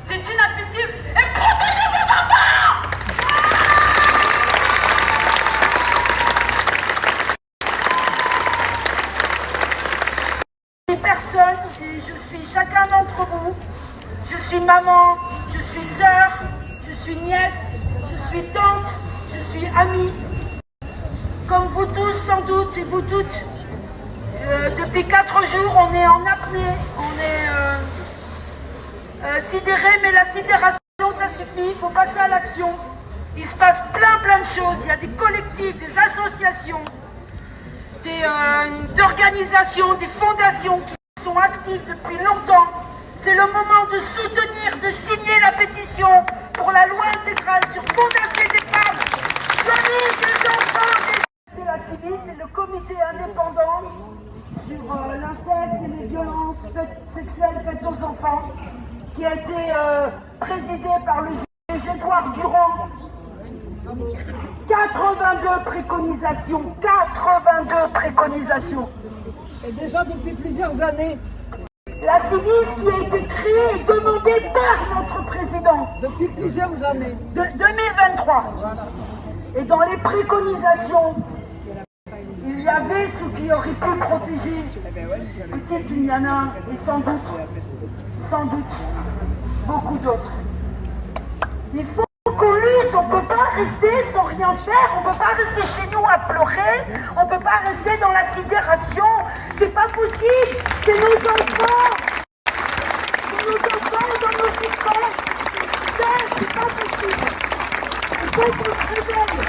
c'est inadmissible. Et protégez vos enfants! Personne, et je suis chacun d'entre vous. Je suis maman, je suis sœur, je suis nièce, je suis tante, je suis amie. Comme vous tous sans doute et vous toutes, depuis 4 jours on est en apnée, on est sidérés, mais la sidération ça suffit, il faut passer à l'action. Il se passe plein de choses, il y a des collectifs, des associations, des organisations, des fondations qui sont actives depuis longtemps. C'est le moment de soutenir, de signer la pétition pour la loi intégrale sur fondation des femmes, familles, des enfants. C'est la CIVI, c'est le comité indépendant sur l'inceste et les violences sexuelles faites aux enfants, qui a été présidé par le juge Édouard Durand. 82 préconisations, 82 préconisations. Et déjà depuis plusieurs années. La CIVIS qui a été créée et demandée par notre président. Depuis plusieurs années. De 2023. Voilà. Et dans les préconisations, il y avait ce qui aurait pu protéger petite Liliana et sans doute, beaucoup d'autres. Il faut qu'on lutte, on ne peut pas rester sans rien faire, on ne peut pas rester chez nous à pleurer, on ne peut pas rester dans la sidération, c'est pas possible, c'est nos enfants, dans nos systèmes, c'est pas possible. Il faut qu'on se réveille,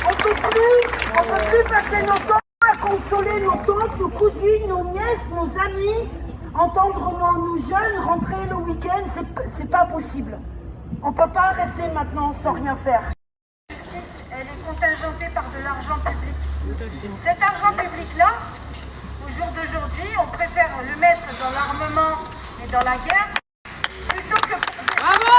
on ne peut plus passer nos temps à consoler nos tantes, nos cousines, nos nièces, nos amis, entendre nos jeunes rentrer le week-end, c'est pas possible. On ne peut pas rester maintenant sans rien faire. La justice, elle est contingentée par de l'argent public. Cet argent public-là, au jour d'aujourd'hui, on préfère le mettre dans l'armement et dans la guerre, plutôt que... Bravo!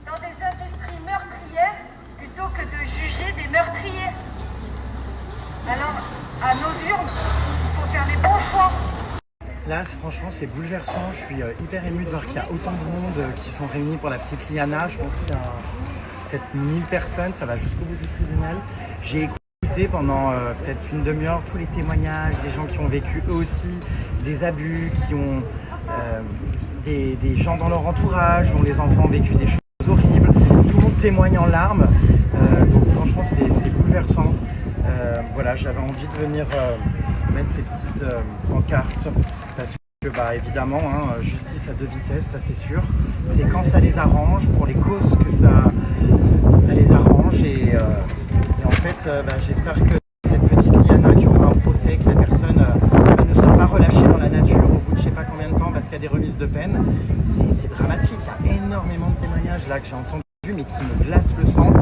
Dans des industries meurtrières, plutôt que de juger des meurtriers. Alors, à nos urnes, il faut faire les bons choix. Là, franchement, c'est bouleversant. Je suis hyper ému de voir qu'il y a autant de monde qui sont réunis pour la petite Liliana. Je pense qu'il y a peut-être 1000 personnes, ça va jusqu'au bout du tribunal. J'ai écouté pendant peut-être une demi-heure tous les témoignages des gens qui ont vécu eux aussi des abus, qui ont des gens dans leur entourage, dont les enfants ont vécu des choses horribles. Tout le monde témoigne en larmes. Donc franchement, c'est bouleversant. Voilà, j'avais envie de venir mettre ces petites pancartes parce que évidemment, justice à 2 vitesses, ça c'est sûr. C'est quand ça les arrange, pour les causes que ça les arrange et en fait, j'espère que cette petite Liliana qui aura un procès, que la personne ne sera pas relâchée dans la nature au bout de je sais pas combien de temps parce qu'il y a des remises de peine. C'est dramatique, il y a énormément de témoignages là que j'ai entendus mais qui me glacent le sang.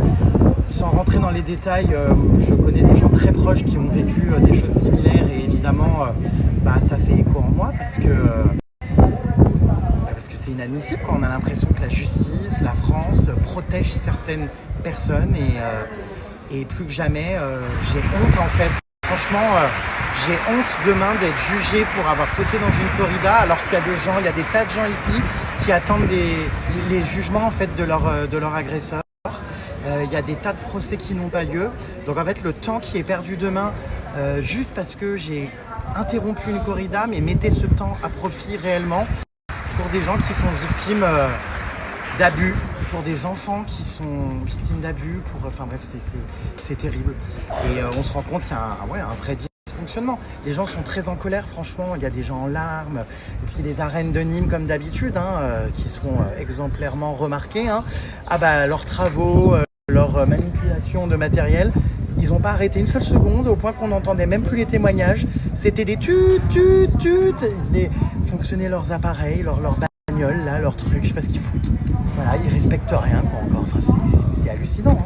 Sans rentrer dans les détails, je connais des gens très proches qui ont vécu des choses similaires et évidemment ça fait écho en moi parce que c'est inadmissible quand on a l'impression que la justice, la France protège certaines personnes et plus que jamais j'ai honte en fait. Franchement j'ai honte demain d'être jugé pour avoir sauté dans une corrida alors qu'il y a il y a des tas de gens ici qui attendent les jugements en fait de leur agresseur. Il y a des tas de procès qui n'ont pas lieu. Donc en fait le temps qui est perdu demain juste parce que j'ai interrompu une corrida, mais mettez ce temps à profit réellement pour des gens qui sont victimes d'abus, pour des enfants qui sont victimes d'abus, enfin bref, c'est terrible. Et on se rend compte qu'il y a un vrai dysfonctionnement. Les gens sont très en colère, franchement, il y a des gens en larmes, et puis les arènes de Nîmes comme d'habitude, qui sont exemplairement remarquées. Leurs travaux, leur manipulation de matériel, ils n'ont pas arrêté une seule seconde, au point qu'on n'entendait même plus les témoignages. C'était des tut. Ils faisaient fonctionner leurs appareils, leurs bagnoles, là, leurs trucs, je sais pas ce qu'ils foutent. Voilà, ils respectent rien, quoi, encore. Enfin, c'est hallucinant.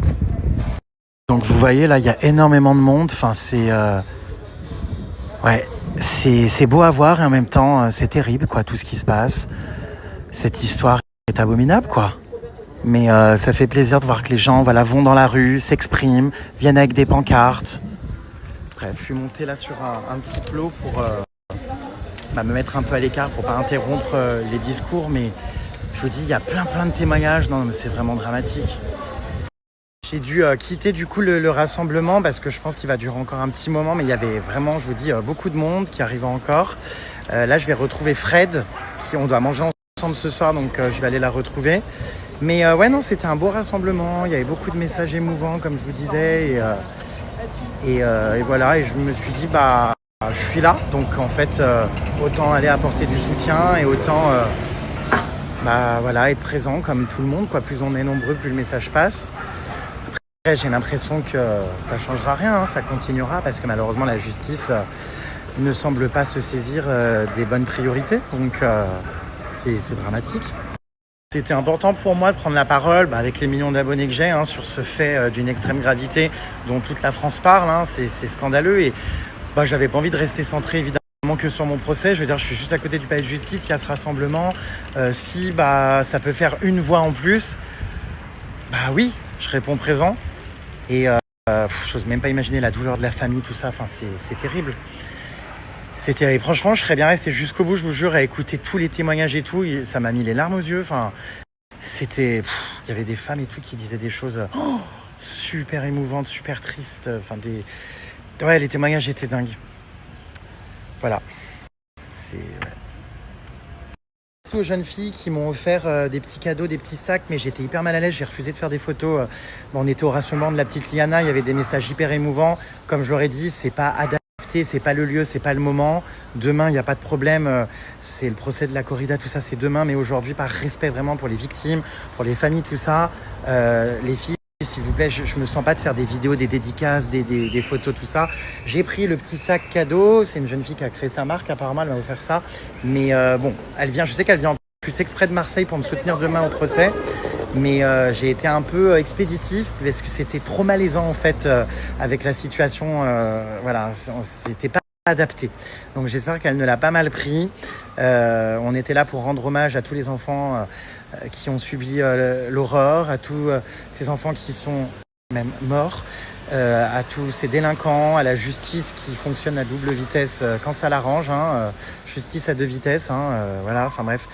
Donc vous voyez, là, il y a énormément de monde. Enfin, c'est beau à voir et en même temps, c'est terrible, quoi, tout ce qui se passe. Cette histoire est abominable, quoi. Mais ça fait plaisir de voir que les gens vont dans la rue, s'expriment, viennent avec des pancartes. Bref, je suis monté là sur un petit plot pour me mettre un peu à l'écart pour pas interrompre les discours. Mais je vous dis, il y a plein de témoignages. Non, mais c'est vraiment dramatique. J'ai dû quitter du coup le rassemblement parce que je pense qu'il va durer encore un petit moment. Mais il y avait vraiment, je vous dis, beaucoup de monde qui arrive encore. Là, je vais retrouver Fred, on doit manger ensemble ce soir, donc je vais aller la retrouver. Mais non, c'était un beau rassemblement, il y avait beaucoup de messages émouvants comme je vous disais et voilà, et je me suis dit je suis là, donc en fait autant aller apporter du soutien et autant être présent comme tout le monde, quoi. Plus on est nombreux, plus le message passe. Après, j'ai l'impression que ça changera rien, ça continuera parce que malheureusement la justice ne semble pas se saisir des bonnes priorités, donc c'est dramatique. C'était important pour moi de prendre la parole avec les millions d'abonnés que j'ai sur ce fait d'une extrême gravité dont toute la France parle. C'est scandaleux et j'avais pas envie de rester centré évidemment que sur mon procès. Je veux dire, je suis juste à côté du palais de justice, il y a ce rassemblement. Si ça peut faire une voix en plus, oui, je réponds présent. Et j'ose même pas imaginer la douleur de la famille, tout ça. Enfin, c'est terrible. C'est terrible. Franchement, je serais bien resté jusqu'au bout, je vous jure, à écouter tous les témoignages et tout. Ça m'a mis les larmes aux yeux. Enfin, il y avait des femmes et tout qui disaient des choses super émouvantes, super tristes. Enfin, les témoignages étaient dingues. Voilà. Merci aux jeunes filles qui m'ont offert des petits cadeaux, des petits sacs, mais j'étais hyper mal à l'aise, j'ai refusé de faire des photos. On était au rassemblement de la petite Liana, il y avait des messages hyper émouvants. Comme je leur ai dit, c'est pas adapté. C'est pas le lieu, c'est pas le moment. Demain, il n'y a pas de problème. C'est le procès de la corrida, tout ça, c'est demain. Mais aujourd'hui, par respect vraiment pour les victimes, pour les familles, tout ça, les filles, s'il vous plaît, je me sens pas de faire des vidéos, des dédicaces, des photos, tout ça. J'ai pris le petit sac cadeau. C'est une jeune fille qui a créé sa marque, apparemment, elle m'a offert ça. Mais je sais qu'elle vient en plus exprès de Marseille pour me soutenir demain au procès. Mais j'ai été un peu expéditif parce que c'était trop malaisant en fait avec la situation. C'était pas adapté. Donc j'espère qu'elle ne l'a pas mal pris. On était là pour rendre hommage à tous les enfants qui ont subi l'horreur, à tous ces enfants qui sont même morts, à tous ces délinquants, à la justice qui fonctionne à double vitesse quand ça l'arrange. Justice à deux vitesses. Enfin bref.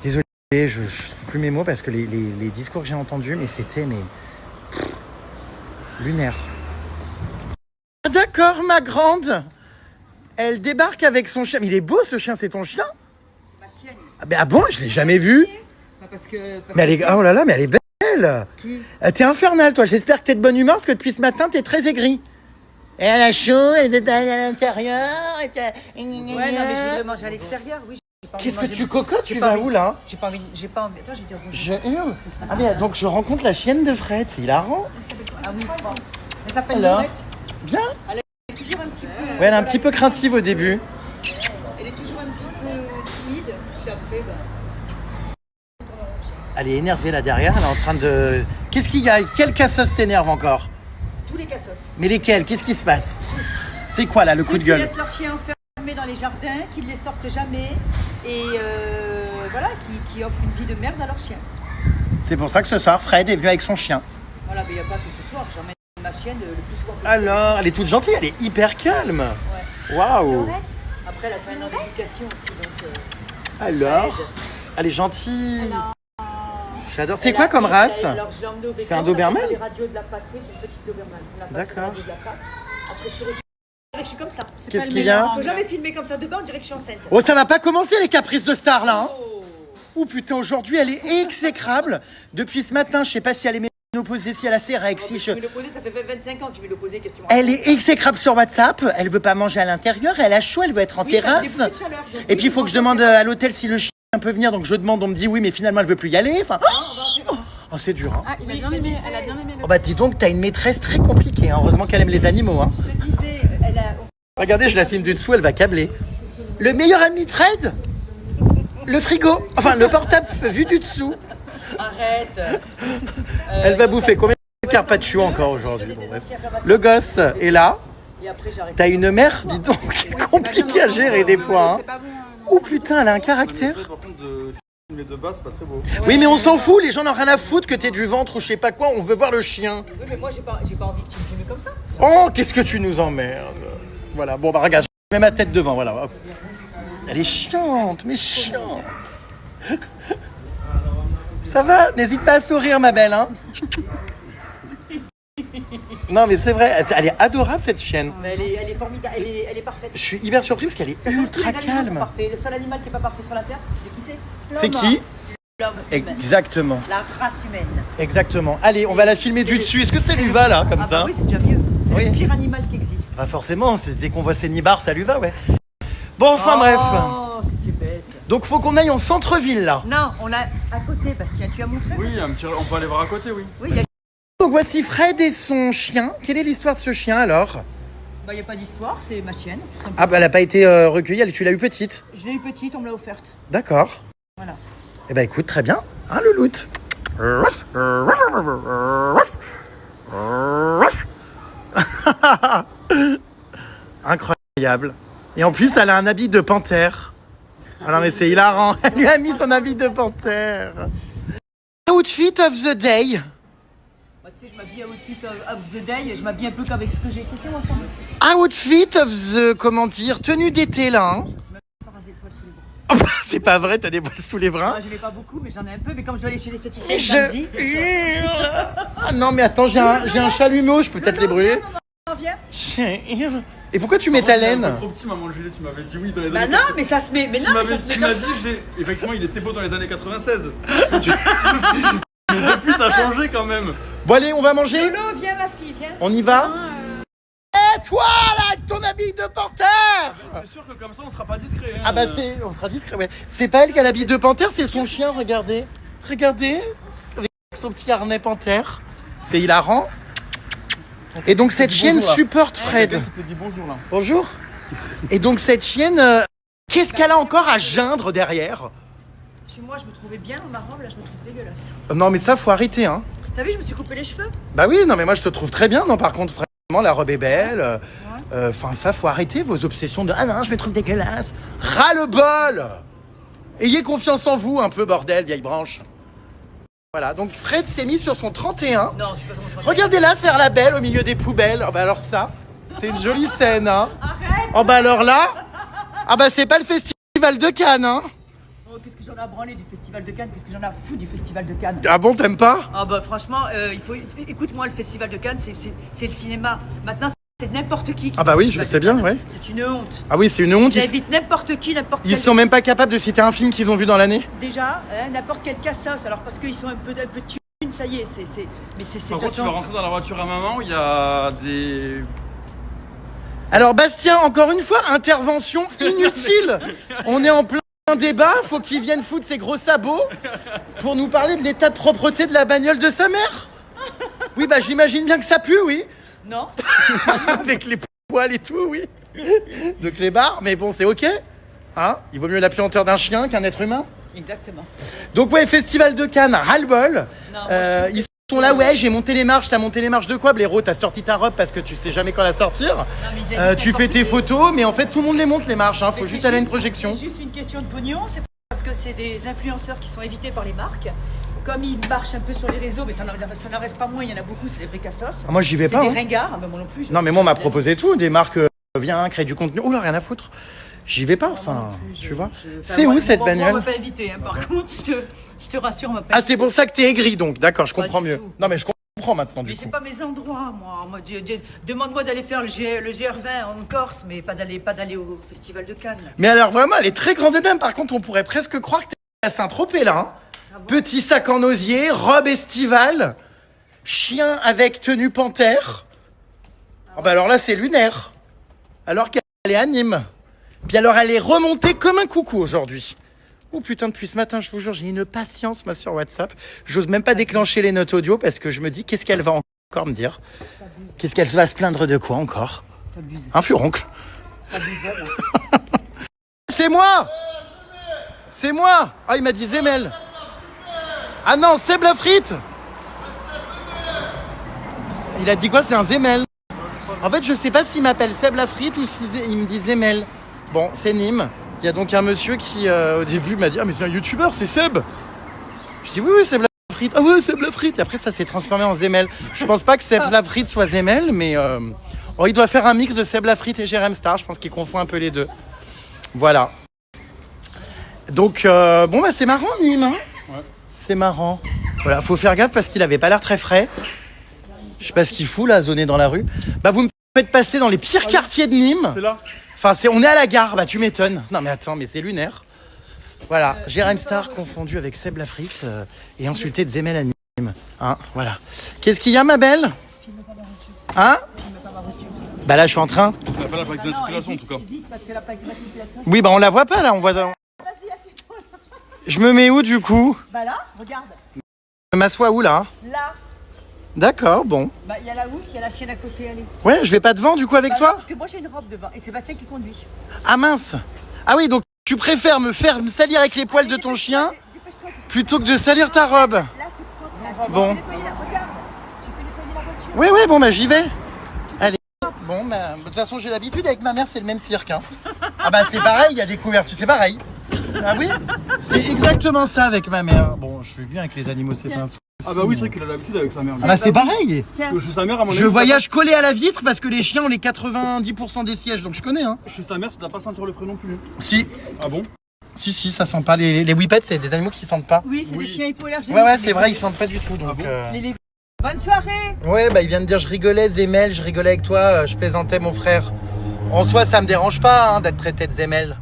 Désolé. Je trouve plus mes mots parce que les discours que j'ai entendus, mais c'était lunaire. D'accord, ma grande. Elle débarque avec son chien. Mais il est beau ce chien, c'est ton chien? Ma chienne. Ah bon, je l'ai jamais vu. Mais elle est... Oh là là, mais elle est belle. Qui? T'es infernale, toi. J'espère que t'es de bonne humeur parce que depuis ce matin, t'es très aigrie. Et elle a chaud, elle veut pas aller à l'intérieur. Ouais, non, mais je voudrais manger à l'extérieur, oui. Qu'est-ce que tu cocottes? Tu vas où là? J'ai pas envie. Attends, je vais dire bonjour. Mais donc je rencontre la chienne de Fred, c'est hilarant. Ah oui, bon. Elle s'appelle Lorette. Bien. Elle est toujours un petit peu. Ouais, elle est un petit peu craintive au début. Elle est toujours un petit peu timide, puis après, Elle est énervée là derrière, elle est en train de... Qu'est-ce qu'il y a? Quel cassos t'énerve encore? Tous les cassos. Mais lesquels? Qu'est-ce qui se passe? C'est quoi là le coup de gueule? Qui laissent leurs chiens enfermés dans les jardins, qui ne les sortent jamais et qui offrent une vie de merde à leurs chiens. C'est pour ça que ce soir, Fred est venu avec son chien. Voilà, mais il n'y a pas que ce soir, j'emmène ma chienne le plus souvent. Alors, elle est toute gentille, elle est hyper calme. Ouais. Waouh. Après, elle a fait un an d'éducation aussi, donc... Alors, elle est gentille. J'adore. C'est quoi comme race? C'est un Doberman? C'est les radios de la patte, oui, c'est une petite Doberman. D'accord. Après, sur dirait que je suis comme ça. Qu'est-ce qu'il y a? Faut jamais filmer comme ça de bas, on dirait que je suis enceinte. Oh, ça n'a pas commencé les caprices de star là, hein. Oh putain, aujourd'hui elle est exécrable. Depuis ce matin, je sais pas si elle est ménopausée, si elle a ses règles, si je... Ménopausée, ça fait 25 ans que je suis ménopausée, qu'est-ce que tu me Elle racontes? est exécrable sur WhatsApp, elle veut pas manger à l'intérieur, elle a chaud, elle veut être en terrasse. Et puis il faut que je demande à l'hôtel si le chien peut venir, donc je demande, on me dit oui, mais finalement elle veut plus y aller. Enfin, oh, c'est dur, hein. Ah, elle a bien aimé le Oh bah dis donc, t'as une maîtresse très compliquée, hein. Heureusement qu'elle aime les animaux, hein. Je te disais, elle a... Regardez, je la filme du dessous, elle va câbler. Le meilleur ami de Fred? Le frigo, enfin le portable vu du dessous. Arrête. Elle va bouffer combien de carpaccio encore aujourd'hui? Bon, bref. Le gosse est là. Et après, j'arrête. T'as une mère, dis donc, compliquée à gérer des fois. Hein. Oh putain, elle a un caractère. Par contre, de filmer de base, c'est pas très beau. Oui, mais on s'en fout, les gens n'ont rien à foutre que t'aies du ventre ou je sais pas quoi, on veut voir le chien. Oui, mais moi, j'ai pas envie que tu me filmes comme ça. Oh, qu'est-ce que tu nous emmerdes. Voilà, bon bah regarde, je mets ma tête devant, voilà. Hop. Elle est chiante, mais chiante. Ça va? N'hésite pas à sourire, ma belle, hein. Non, mais c'est vrai, elle est adorable cette chienne. Mais elle est formidable, elle est parfaite. Je suis hyper surpris parce qu'elle est ultra calme. Le seul animal qui est pas parfait sur la terre, c'est qui c'est? C'est qui? L'homme. Exactement. La race humaine. Exactement. Allez, on va la filmer du dessus. Est-ce que ça lui va là, comme ça? Oui, c'est déjà mieux. C'est Oui. le pire animal qui existe. Pas forcément, dès qu'on voit ses nibards, ça lui va, ouais. Bon, enfin bref. Oh, c'est bête. Donc faut qu'on aille en centre-ville là. Non, on a à côté, Bastien, tu as montré? Oui, on peut aller voir à côté, oui. Oui, il y a... Donc voici Fred et son chien. Quelle est l'histoire de ce chien alors? Bah, il n'y a pas d'histoire, c'est ma chienne. tout simplement. Ah bah elle a pas été recueillie, tu l'as eu petite. Je l'ai eu petite, on me l'a offerte. D'accord. Voilà. Eh ben écoute, très bien. Hein, Louloute? Incroyable. Et en plus, elle a un habit de panthère. Ah non mais c'est hilarant. Elle lui a mis son habit de panthère. Outfit of the day. Bah, tu sais, je m'habille à outfit of the day et je m'habille un peu qu'avec ce que j'ai. C'était moi ensemble. Outfit of the, comment dire, tenue d'été là. Hein. Je me suis même pas rasé le poil sous les bras. C'est pas vrai, t'as des poils sous les bras. Je n'ai pas beaucoup, mais j'en ai un peu. Mais comme je dois aller chez l'esthéticienne, Et samedi. Ah non mais attends, j'ai un chalumeau, je peux peut-être les brûler. Non, viens. Et pourquoi tu mets ta laine? Trop petit, maman Julie, tu m'avais dit oui dans les Bah années non, mais ça se met. Mais non, mais ça se met Tu comme m'as ça. dit, effectivement, il était beau dans les années 96. Mais depuis, t'as changé quand même. Bon allez, on va manger. Lolo, viens ma fille, viens. On y va. Eh toi là, avec ton habit de panthère. C'est sûr que comme ça, on sera pas discret. Hein. Ah bah on sera discret, ouais. C'est pas elle qui a l'habit de panthère, c'est son chien, regardez. Regardez, avec son petit harnais panthère. C'est hilarant. Et donc cette chienne bonjour, là. supporte Fred. Je te dis bonjour là. Bonjour. Et donc cette chienne, qu'est-ce qu'elle a encore à geindre derrière? Chez moi, je me trouvais bien dans ma robe, là, je me trouve dégueulasse. Non mais ça, faut arrêter, hein. T'as vu, je me suis coupé les cheveux. Bah oui, non mais moi je te trouve très bien. Non par contre, vraiment, la robe est belle. Enfin ça, faut arrêter vos obsessions de « Ah non, je me trouve dégueulasse ». Ras-le-bol. Ayez confiance en vous un peu, bordel, vieille branche. Voilà, donc Fred s'est mis sur son 31. Non, je suis pas sur mon 31. Regardez-la faire la belle au milieu des poubelles. Oh bah alors ça, c'est une jolie scène, hein. Arrête. Oh bah alors là, ah bah c'est pas le festival de Cannes, hein. Oh, qu'est-ce que j'en ai à branler du festival de Cannes? Qu'est-ce que j'en ai à foutre du festival de Cannes? Ah bon, t'aimes pas? Ah bah franchement, il faut... Écoute-moi, le festival de Cannes, c'est le cinéma. Maintenant, c'est n'importe qui. Ah bah oui, je sais bien, ouais. C'est une honte. Ah oui, c'est une honte. J'invite n'importe qui, n'importe Ils quel... sont même pas capables de citer un film qu'ils ont vu dans l'année. Déjà, hein, n'importe quel cassos. Alors parce qu'ils sont un peu de thunes, ça y est, Mais c'est... Par contre, tu vas rentrer dans la voiture à maman où il y a des... Alors Bastien, encore une fois, intervention inutile. On est en plein débat, faut qu'il vienne foutre ses gros sabots pour nous parler de l'état de propreté de la bagnole de sa mère. Oui, bah j'imagine bien que ça pue, oui. Non. Avec les poils et tout, oui. De clébard, mais bon, c'est ok. Hein, il vaut mieux la puanteur d'un chien qu'un être humain. Exactement. Donc ouais, Festival de Cannes, ras-le-bol. Ils sont là, ouais, j'ai monté les marches. T'as monté les marches de quoi, blaireau? T'as sorti ta robe parce que tu sais jamais quand la sortir. Tu fais tes photos, mais en fait, tout le monde les monte les marches. Hein. Faut juste aller à une projection. C'est juste une question de pognon. C'est parce que c'est des influenceurs qui sont évités par les marques. Comme ils marchent un peu sur les réseaux, mais ça n'en reste pas moins, il y en a beaucoup, c'est des vrais cassos. Ah, moi, j'y vais pas. C'est Hein. des ringards, ah, ben, moi non plus. Non, mais moi, on m'a proposé tout. Des marques, viens, crée du contenu. Oula, rien à foutre. J'y vais pas, enfin, tu vois. C'est où cette bagnole? On m'a pas invité, hein. Par contre, je te rassure, on m'a pas Ah, c'est pour ça que t'es aigri, donc. D'accord, je comprends mieux. Non, mais je comprends comprends maintenant du Mais coup. c'est pas mes endroits, moi. Demande-moi d'aller faire le GR20 en Corse, mais pas d'aller au Festival de Cannes. Mais alors vraiment, elle est très grande dame. Par contre, on pourrait presque croire que t'es à Saint-Tropez là. Hein. Petit sac en osier, robe estivale, chien avec tenue panthère. Oh bah alors là, c'est lunaire. Alors qu'elle est à Nîmes. Puis alors, elle est remontée comme un coucou aujourd'hui. Oh putain, depuis ce matin, je vous jure, j'ai une patience, moi, sur WhatsApp. J'ose même pas déclencher les notes audio parce que je me dis, qu'est-ce qu'elle va encore me dire? Qu'est-ce qu'elle va se plaindre de quoi encore? Un furoncle. C'est moi! C'est moi! Ah, il m'a dit Zemel. Ah non, Seb la frite! Il a dit quoi? C'est un Zemel. En fait, je sais pas s'il m'appelle Seb la frite ou s'il me dit Zemel. Bon, c'est Nîmes. Il y a donc un monsieur qui, au début, m'a dit « Ah, mais c'est un youtubeur, c'est Seb !» Je dis « Oui, oui, Seb la frite. »« Ah ouais, Seb la frite !» Et après, ça s'est transformé en Zemel. Je pense pas que Seb la frite soit Zemel, mais oh, il doit faire un mix de Seb la frite et Jérém Star. Je pense qu'il confond un peu les deux. Voilà. Donc, bon, bah, c'est marrant, Nîmes. Hein, ouais. C'est marrant. Voilà, faut faire gaffe parce qu'il avait pas l'air très frais. Je sais pas ce qu'il fout, là, zoné dans la rue. Bah, vous me faites passer dans les pires quartiers de Nîmes. C'est là. Enfin, on est à la gare, bah tu m'étonnes. Non mais attends, mais c'est lunaire. Voilà, Jérém Star confondu avec Seb la frite et insulté de Zemel à Nîmes. Hein, voilà. Qu'est-ce qu'il y a, ma belle? Hein? Bah là, je suis en train. Elle n'a pas la plaque d'immatriculation en tout cas. Oui, bah on la voit pas là, on voit. Je me mets où du coup? Bah là, regarde. Je m'assois où là? Là. D'accord, bon. Bah il y a la housse, il y a la chienne à côté, allez. Ouais, je vais pas devant du coup avec toi? Non, parce que moi j'ai une robe devant et c'est Bastien qui conduit. Ah mince. Ah oui, donc tu préfères me salir avec les poils de ton chien plutôt que de salir ta robe. Là c'est propre. Bon. Regarde, tu fais nettoyer la voiture. Oui, oui, bon bah j'y vais. Allez. Bon, bah, de toute façon j'ai l'habitude, avec ma mère c'est le même cirque. Hein. Ah bah c'est pareil, il y a des couvertures, c'est pareil. Ah oui? C'est exactement ça avec ma mère. Bon, je suis bien avec les animaux, c'est pas un souci. Ah bah oui, c'est vrai qu'il a l'habitude avec sa mère. Ah bah c'est pareil. Chez sa mère, à mon avis, Je voyage collé à la vitre parce que les chiens ont les 90% des sièges, donc je connais. Hein. Chez sa mère, ça doit pas sentir le frais non plus. Si. Ah bon? Si, ça sent pas. Les whippets, c'est des animaux qui sentent pas. Oui, c'est des chiens hypoallergéniques. Ouais, c'est vrai, ils sentent pas du tout. Donc, Bonne soirée. Ouais, bah il vient de dire je rigolais, Zemel, je rigolais avec toi, je plaisantais mon frère. En soi, ça me dérange pas hein, d'être traité de Zemel.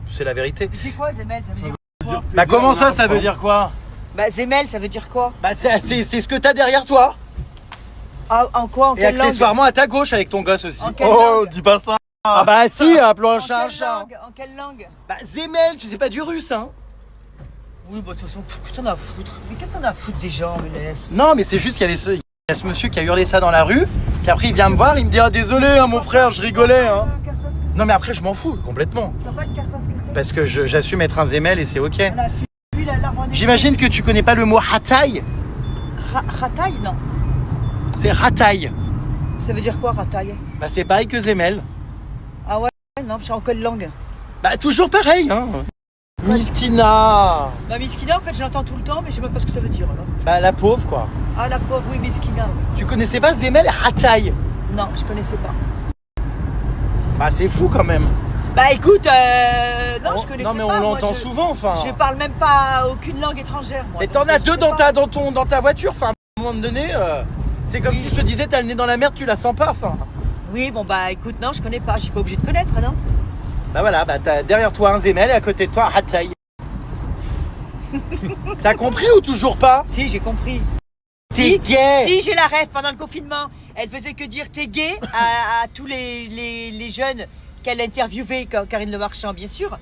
C'est la vérité. C'est quoi Zemel? Ça veut dire quoi? Bah comment ça veut dire quoi? Bah Zemel, ça veut dire quoi? Bah c'est ce que t'as derrière toi. Ah, en quoi? En et quelle accessoirement à ta gauche avec ton gosse aussi. Oh, dis pas ça. Ah bah si, appelons un chat un chat. En quelle langue? Bah Zemel, tu sais pas du russe hein? Oui, bah de toute façon, qu'est-ce que t'en as à foutre? Mais qu'est-ce que t'en as à foutre des gens, me laisse? Non, mais c'est juste qu'il y a ce monsieur qui a hurlé ça dans la rue, puis après il vient me voir, il me dit ah désolé hein, mon frère, je rigolais hein. Non mais après je m'en fous complètement. Parce que j'assume être un Zemel et c'est ok. J'imagine que tu connais pas le mot rataille. Rataille, non. C'est rataille. Ça veut dire quoi, rataille? Bah c'est pareil que Zemel. Ah ouais? Non, je sais en quelle langue? Bah toujours pareil hein. Miskina. Bah Miskina en fait je l'entends tout le temps mais je sais même pas ce que ça veut dire alors. Bah la pauvre quoi. Ah la pauvre, oui Miskina. Oui. Tu connaissais pas Zemel rataille? Non, je connaissais pas. Bah c'est fou quand même. Bah écoute, non je connaissais pas. Non mais on l'entend souvent enfin. Je parle même pas aucune langue étrangère moi. Mais t'en as deux dans ta voiture, enfin à un moment donné, c'est comme si je te disais t'as le nez dans la merde, tu la sens pas enfin. Oui bon bah écoute non je connais pas, je suis pas obligée de connaître non. Bah voilà, bah t'as derrière toi un Zemel et à côté de toi un Rataille. T'as compris ou toujours pas? Si j'ai compris. T'es gay. Si j'ai la rêve pendant le confinement, elle faisait que dire t'es gay à tous les jeunes qu'elle interviewait, Karine Le Marchand bien sûr.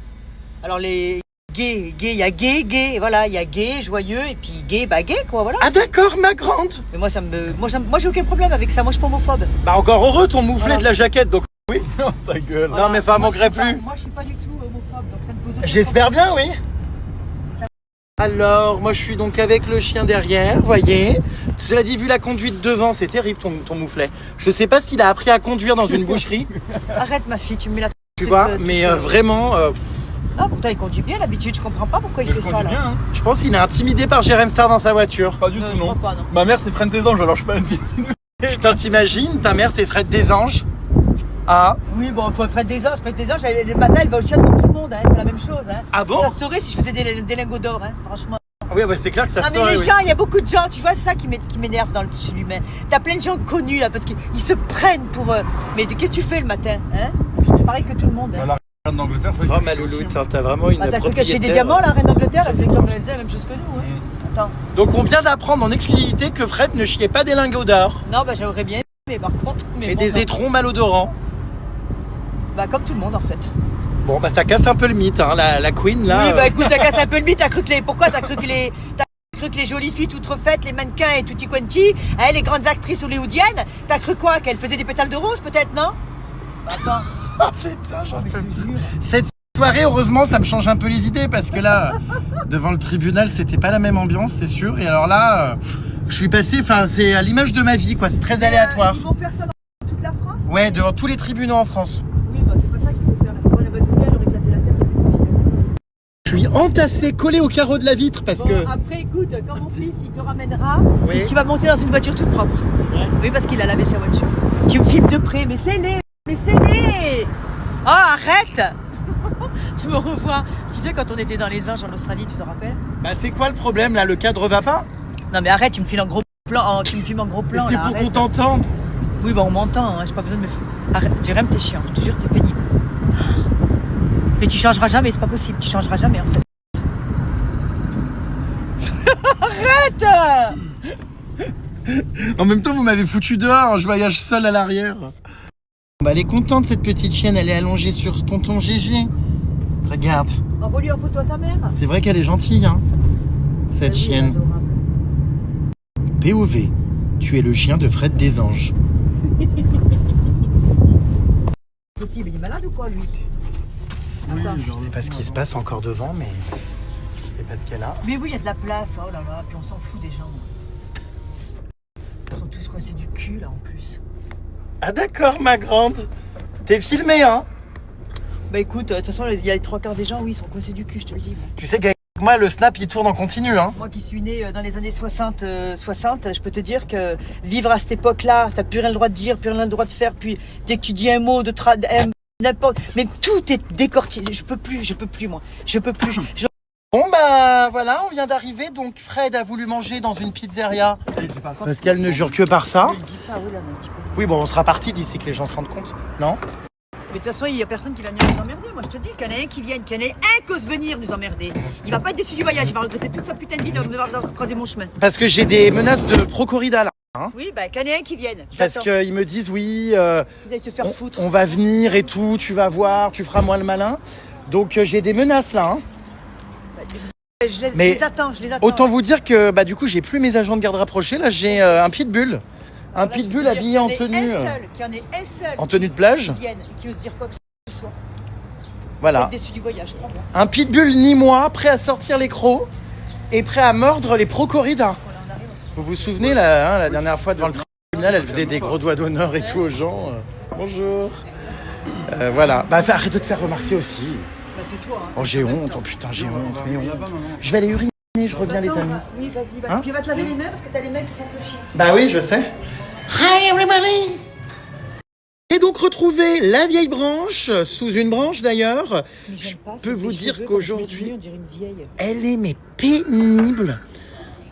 Alors les gays, il y a gay, voilà, il y a gay, joyeux et puis gay, bah gay quoi, voilà. Ah d'accord ma grande. Mais moi moi j'ai aucun problème avec ça, moi je suis pas homophobe. Bah encore heureux ton mouflet de la jaquette donc. Oui, ta gueule. Voilà. Non mais ça manquerait plus. Moi je suis pas du tout homophobe donc ça ne pose aucun J'espère bien oui. Alors moi je suis donc avec le chien derrière, voyez. Cela dit vu la conduite devant c'est terrible ton mouflet. Je sais pas s'il a appris à conduire dans une boucherie. Arrête ma fille, tu me mets la... Tu vois, mais vraiment... Non pourtant il conduit bien d'habitude, je comprends pas pourquoi il fait ça là. Bien, hein. Je pense qu'il est intimidé par Jérém Star dans sa voiture. Pas du tout non. Pas, non. Ma mère c'est Freine des Anges alors je suis pas intimidé. Putain t'imagines, ta mère c'est Fred des Anges. Ah. Oui bon faut Fred des Anges, le matin elle va au chien comme tout le monde, hein, elle fait la même chose. Hein. Ah bon? Ça saurait si je faisais des lingots d'or, hein, franchement. Oui, bah c'est clair que ça Ah mais les gens, il y a beaucoup de gens, tu vois, c'est ça qui m'énerve chez l'humain. T'as plein de gens connus là parce qu'ils se prennent pour. Mais qu'est-ce que tu fais le matin, hein? Pareil que tout le monde. Hein. La reine d'Angleterre, c'est Oh ma louloute, t'as vraiment une T'as cru qu'elle fait des propriétaire. diamants la reine d'Angleterre, elle faisait la même chose que nous. Hein. Attends. Donc on vient d'apprendre en exclusivité que Fred ne chiait pas des lingots d'or. Non, bah j'aurais bien, mais par contre. Et des étrons malodorants. Bah comme tout le monde en fait. Bon bah ça casse un peu le mythe, hein, la queen là. Oui, bah écoute, ça casse un peu le mythe. Pourquoi t'as cru que les jolies filles toutes refaites, les mannequins et tutti quanti, hein, les grandes actrices hollywoodiennes, t'as cru quoi? Qu'elles faisaient des pétales de rose peut-être, non? Bah attends. Ah putain, j'en peux plus. Cette soirée, heureusement, ça me change un peu les idées parce que là, devant le tribunal, c'était pas la même ambiance, c'est sûr. Et alors là, je suis passé, enfin, c'est à l'image de ma vie, quoi. C'est très aléatoire. Ils vont faire ça dans toute la France? Ouais, devant tous les tribunaux en France. Oui, bah c'est pas ça qu'il faut faire. Il faut prendre la bazooka, leur éclater la tête. Je suis entassé, collé au carreau de la vitre parce que. Après, écoute, quand mon fils il te ramènera, Oui. tu vas monter dans une voiture toute propre. Oui, parce qu'il a lavé sa voiture. Tu me filmes de près, mais c'est laid. Oh, arrête. Je me revois. Tu sais, quand on était dans les Anges en Australie, tu te rappelles? Bah, c'est quoi le problème là? Le cadre va pas? Non, mais arrête, tu me filmes en gros plan. Tu me filmes en gros plan. C'est là, pour arrête. qu'on t'entende. Oui, bah on m'entend, hein, j'ai pas besoin de me filmer. Arrête, Jérém, t'es chiant, je te jure, t'es pénible. Mais tu changeras jamais, c'est pas possible, tu changeras jamais en fait. Arrête. En même temps, vous m'avez foutu dehors, je voyage seul à l'arrière. Bah, elle est contente cette petite chienne, elle est allongée sur tonton GG. Regarde, Envoie-lui en photo à ta mère. c'est vrai qu'elle est gentille, hein, cette Vas-y, chienne. adorable. POV, tu es le chien de Fred des Anges. Possible, il est malade ou quoi lui? Attends. Je sais pas ce qui se passe encore devant, mais je sais pas ce qu'elle a. Mais oui, il y a de la place, oh là là, puis on s'en fout des gens. Ils sont tous coincés du cul là en plus. Ah d'accord, ma grande. T'es filmée, hein? Bah écoute, de toute façon, il y a les 3/4 des gens, oui, ils sont coincés du cul, je te le dis. Moi. Tu sais qu'avec moi, le snap, il tourne en continu, hein? Moi qui suis né dans les années 60, je peux te dire que vivre à cette époque-là, t'as plus rien le droit de dire, plus rien le droit de faire, puis dès que tu dis un mot de n'importe, mais tout est décortiqué. Je peux plus, moi. Je peux plus. Bon bah voilà, on vient d'arriver, donc Fred a voulu manger dans une pizzeria. Parce qu'elle ne jure que par ça. Je dis pas, oui, là, mais un petit peu. Oui, bon, on sera parti d'ici que les gens se rendent compte, non? Mais de toute façon, il y a personne qui va venir nous emmerder. Moi, je te dis qu'il y en a un qui vienne, qu'il y en a un qui ose venir nous emmerder. Il va pas être déçu du voyage, il va regretter toute sa putain de vie d'avoir croisé mon chemin. Parce que j'ai des menaces de pro-corrida là. Hein, Oui, bah, qu'il y en a un qui vienne. parce J'attends. qu'ils me disent oui, Qu'ils aillent se faire foutre. on va venir et tout, tu vas voir, tu feras moins le malin. Donc j'ai des menaces là. Hein. Je les Mais attends. Autant vous dire que bah du coup j'ai plus mes agents de garde rapprochés, là j'ai un pitbull. Un Voilà, pitbull je peux te habillé dire en qu'il y en ait tenue. Qu'il y en ait un seul. En tenue de plage. Qui vienne et qui ose dire quoi que ce soit. Voilà. Être déçu du voyage, crois-moi. Un pitbull ni moi, prêt à sortir les crocs et prêt à mordre les pro-corridas. Vous vous souvenez là, hein, la dernière fois devant le tribunal, elle faisait des gros doigts d'honneur et tout aux gens. Bonjour. Voilà. Bah arrête de te faire remarquer aussi. Bah, c'est toi. Hein. Oh j'ai honte, oh putain j'ai honte, mais honte. Je vais aller uriner, je reviens les amis. Oui, vas-y, va. Hein Puis va te laver les mains parce que t'as les mains qui sentent le chien. Bah oui, je sais. Hi everybody. Et donc retrouver la vieille branche, sous une branche d'ailleurs. Mais j'aime pas, Je peux vous dire qu'aujourd'hui, on dirait une vieille. elle est mais pénible.